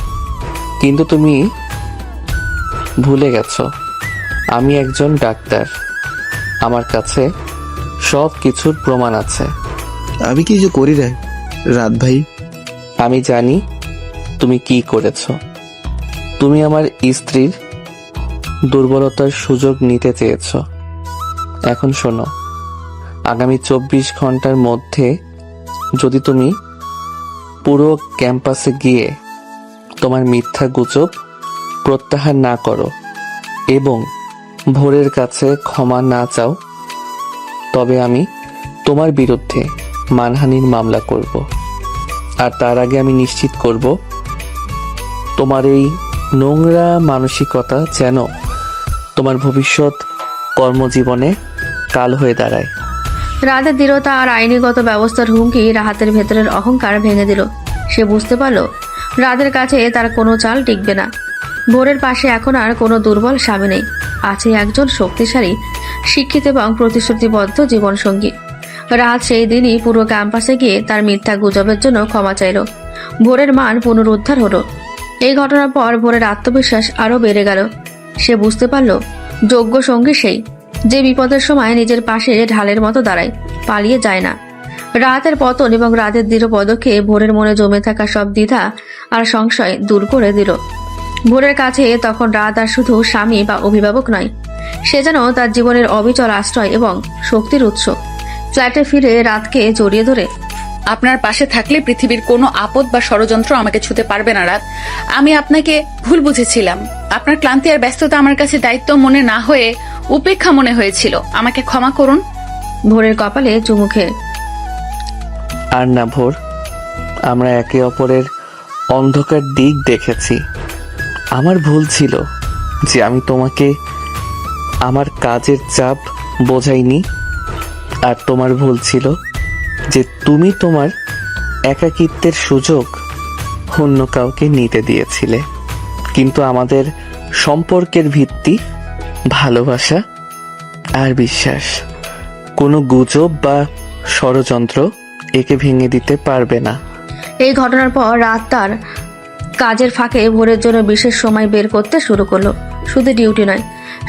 কিন্তু তুমি ভুলে গেছো আমি একজন ডাক্তার। আমার কাছে সব কিছুর প্রমাণ আছে। আমি কিছু করি না রাত ভাই। আমি জানি তুমি কি করেছো। তুমি আমার স্ত্রীর দুর্বলতার সুযোগ নিতে চেয়েছো। এখন শোনো, আগামী 24 ঘন্টার মধ্যে যদি তুমি পুরো ক্যাম্পাসে গিয়ে তোমার মিথ্যা গুজব প্রত্যাহার না করো এবং ভোরের কাছে ক্ষমা না চাও, তবে আমি তোমার বিরুদ্ধে মানহানির মামলা করব। আর তার আগে আমি নিশ্চিত করব তোমার এই নোংরা মানসিকতা যেন তোমার ভবিষ্যৎ কর্মজীবনে কাল হয়ে দাঁড়ায়। রাতের দৃঢ়তা আর আইনিগত ব্যবস্থার হুমকি রাহাতের ভেতরের অহংকার ভেঙে দিল। সে বুঝতে পারল রাতের কাছে তার কোনো চাল টিকবে না। ভোরের পাশে এখন আর কোনো দুর্বল স্বামী নেই, আছে একজন শক্তিশালী, শিক্ষিত এবং প্রতিশ্রুতিবদ্ধ জীবনসঙ্গী। রাত সেই দিনই পুরো ক্যাম্পাসে গিয়ে তার মিথ্যা গুজবের জন্য ক্ষমা চাইল। ভোরের মান পুনরুদ্ধার হলো। এই ঘটনার পর ভোরের আত্মবিশ্বাস আরো বেড়ে গেল। সে বুঝতে পারল যোগ্য সঙ্গী সেই, যে বিপদের সময় নিজের পাশে ঢালের মতো দাঁড়ায়, পালিয়ে যায় না। রাতের পতন এবং রাতের দৃঢ় পদক্ষেপ ভোরের মনে জমে থাকা সব দ্বিধা আর সংশয় দূর করে দিল। ভোরের কাছে তখন রাত আর শুধু স্বামী বা অভিভাবক নয়, সে যেন তার জীবনের অবিচল আশ্রয় এবং শক্তির উৎস। ফ্ল্যাটে ফিরে রাতকে জড়িয়ে ধরে, আপনার পাশে থাকলে পৃথিবীর কোনো আপদ বা ষড়যন্ত্র আমাকে ছুতে পারবে না রাত। আমি আপনাকে ভুল বুঝেছিলাম। আপনার ক্লান্তি আর ব্যস্ততা আমার কাছে দায়িত্ব মনে না হয়ে উপেক্ষা মনে হয়েছিল। আমাকে ক্ষমা করুন। ভোরের কপালে চুমু খেয়ে, আর না ভোর, আমরা একে অপরের অন্ধকার দিক দেখেছি। আমার ভুল ছিল যে আমি তোমাকে আমার কাজের চাপ বোঝাইনি, আর তোমার ভুল ছিল যে তুমি তোমার একাকিত্বের সুযোগ অন্য কাউকে নিতে দিয়েছিলে। কিন্তু আমাদের সম্পর্কের ভিত্তি ভালোবাসা আর বিশ্বাস। কোনো গুজব বা ষড়যন্ত্র একে ভেঙে দিতে পারবে না। এই ঘটনার পর রাত তার কাজের ফাঁকে ভোরের জন্য বিশেষ সময় বের করতে শুরু করলো। শুধু ডিউটি নয়,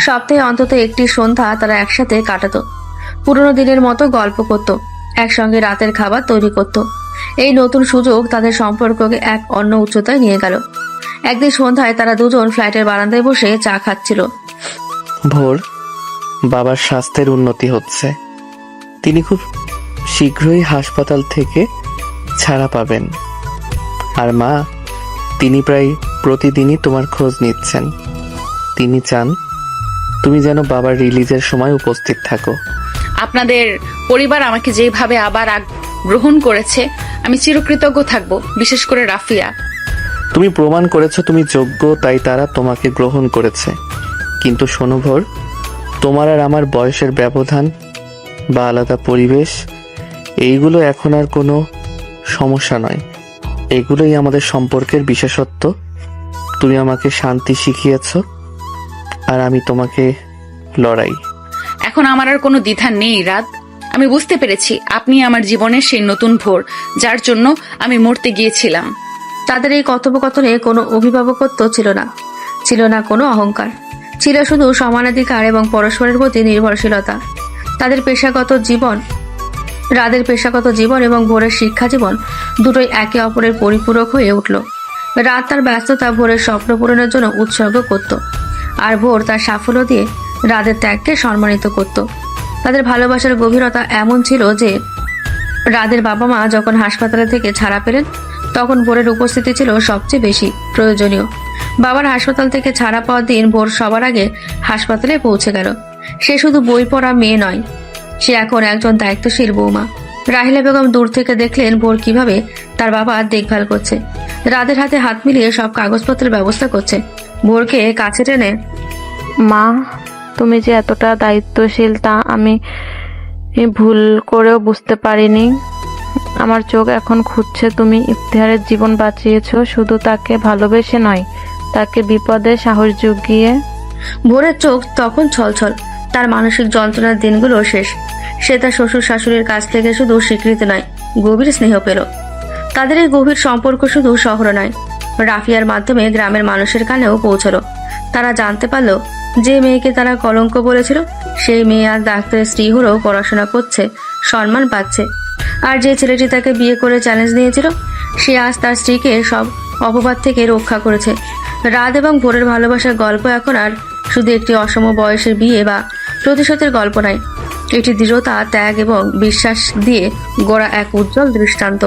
সপ্তাহে অন্তত একটি সন্ধ্যা তারা একসাথে কাটাতো। পুরোনো দিনের মতো গল্প করত, একসঙ্গে রাতের খাবার তৈরি করত। এই নতুন সুযোগ তাদের সম্পর্ককে এক অন্য উচ্চতায় নিয়ে গেল। একদিন সন্ধ্যায় তারা দুজন ফ্ল্যাটের বারান্দায় বসে চা খাচ্ছিল। ভোর, বাবার স্বাস্থ্যের উন্নতি হচ্ছে। তিনি খুব শীঘ্রই হাসপাতাল থেকে ছাড়া পাবেন। আর মা, তিনি প্রায় প্রতিদিনই তোমার খোঁজ নিচ্ছেন। তিনি চান তুমি যেন বাবার রিলিজের সময় উপস্থিত থাকো। আপনাদের পরিবার আমাকে যেভাবে আবার গ্রহণ করেছে, আমি চিরকৃতজ্ঞ থাকব। বিশেষ করে রাফিয়া। তুমি প্রমাণ করেছো তুমি যোগ্য, তাই তারা তোমাকে গ্রহণ করেছে। কিন্তু শোনো ভোর, তোমার আর আমার বয়সের ব্যবধান বা আলাদা পরিবেশ, এইগুলো এখন আর কোনো সমস্যা নয়। এগুলোই আমাদের সম্পর্কের বিশেষত্ব। তুমি আমাকে শান্তি শিখিয়েছ, আর আমি তোমাকে লড়াই। এখন আমার আর কোনো দ্বিধা নেই রাত। আমি বুঝতে পেরেছি আপনি আমার জীবনের সেই নতুন ভোর, যার জন্য আমি মরতে গিয়েছিলাম। তাদের এই কথোপকথনে কোনো অভিভাবকত্ব ছিল না, ছিল না কোনো অহংকার, ছিল শুধু সমানাধিকার এবং পরস্পরের প্রতি নির্ভরশীলতা। তাদের পেশাগত জীবন এবং ভোরের শিক্ষা জীবন দুটোই একে অপরের পরিপূরক হয়ে উঠল। রাত তার ব্যস্ততা ভোরের স্বপ্ন পূরণের জন্য উৎসর্গ করত, আর ভোর তার সাফল্য দিয়ে রাতের ত্যাগকে সম্মানিত করত। তাদের ভালোবাসার গভীরতা এমন ছিল যে রাতের বাবা মা যখন হাসপাতালে থেকে ছাড়া পেলেন, তখন ভোরের উপস্থিতি ছিল সবচেয়ে বেশি প্রয়োজনীয়। বাবার হাসপাতাল থেকে ছাড়া পাওয়ার দিন ভোর সবার আগে হাসপাতালে পৌঁছে গেল। সে শুধু বই পড়া মেয়ে নয়, সে এখন একজন দায়িত্বশীল বৌমা। রাহিলা বেগম দূর থেকে দেখলেন ভোর কিভাবে তার বাবা দেখভাল করছে, রাতের হাতে হাত মিলিয়ে সব কাগজপত্রের ব্যবস্থা করছে। ভোরকে কাছে টেনে, মা, তুমি যে এতটা দায়িত্বশীল তা আমি ভুল করেও বুঝতে পারিনি। আমার চোখ এখন খুঁজছে তুমি ইফতিহারের জীবন বাঁচিয়েছো, শুধু তাকে ভালোবেসে নয়, তাকে বিপদে সাহস জুগিয়ে। ভোরের চোখ তখন ছলছল। তার মানসিক যন্ত্রণার দিনগুলো শেষ। সে তার শ্বশুর শাশুড়ির কাছ থেকে শুধু স্বীকৃতি নয়, গভীর স্নেহ পেল। তাদের এই গভীর সম্পর্ক শুধু শহরে নয়, রাফিয়ার মাধ্যমে গ্রামের মানুষের কানেও পৌঁছলো। তারা জানতে পারল যে মেয়েকে তারা কলঙ্ক বলেছিল, সেই মেয়ে আজ ডাক্তারের স্ত্রী হলেও পড়াশোনা করছে, সম্মান পাচ্ছে। আর যে ছেলেটি তাকে বিয়ে করে চ্যালেঞ্জ নিয়েছিল, সে আজ তার স্ত্রীকে সব অপবাদ থেকে রক্ষা করেছে। রাত এবং ভোরের ভালোবাসার গল্প এখন আর শুধু একটি অসম বয়সের বিয়ে বা প্রতিশোধের গল্প নয়, এটি দৃঢ়তা, ত্যাগ এবং বিশ্বাস দিয়ে গড়া এক উজ্জ্বল দৃষ্টান্ত।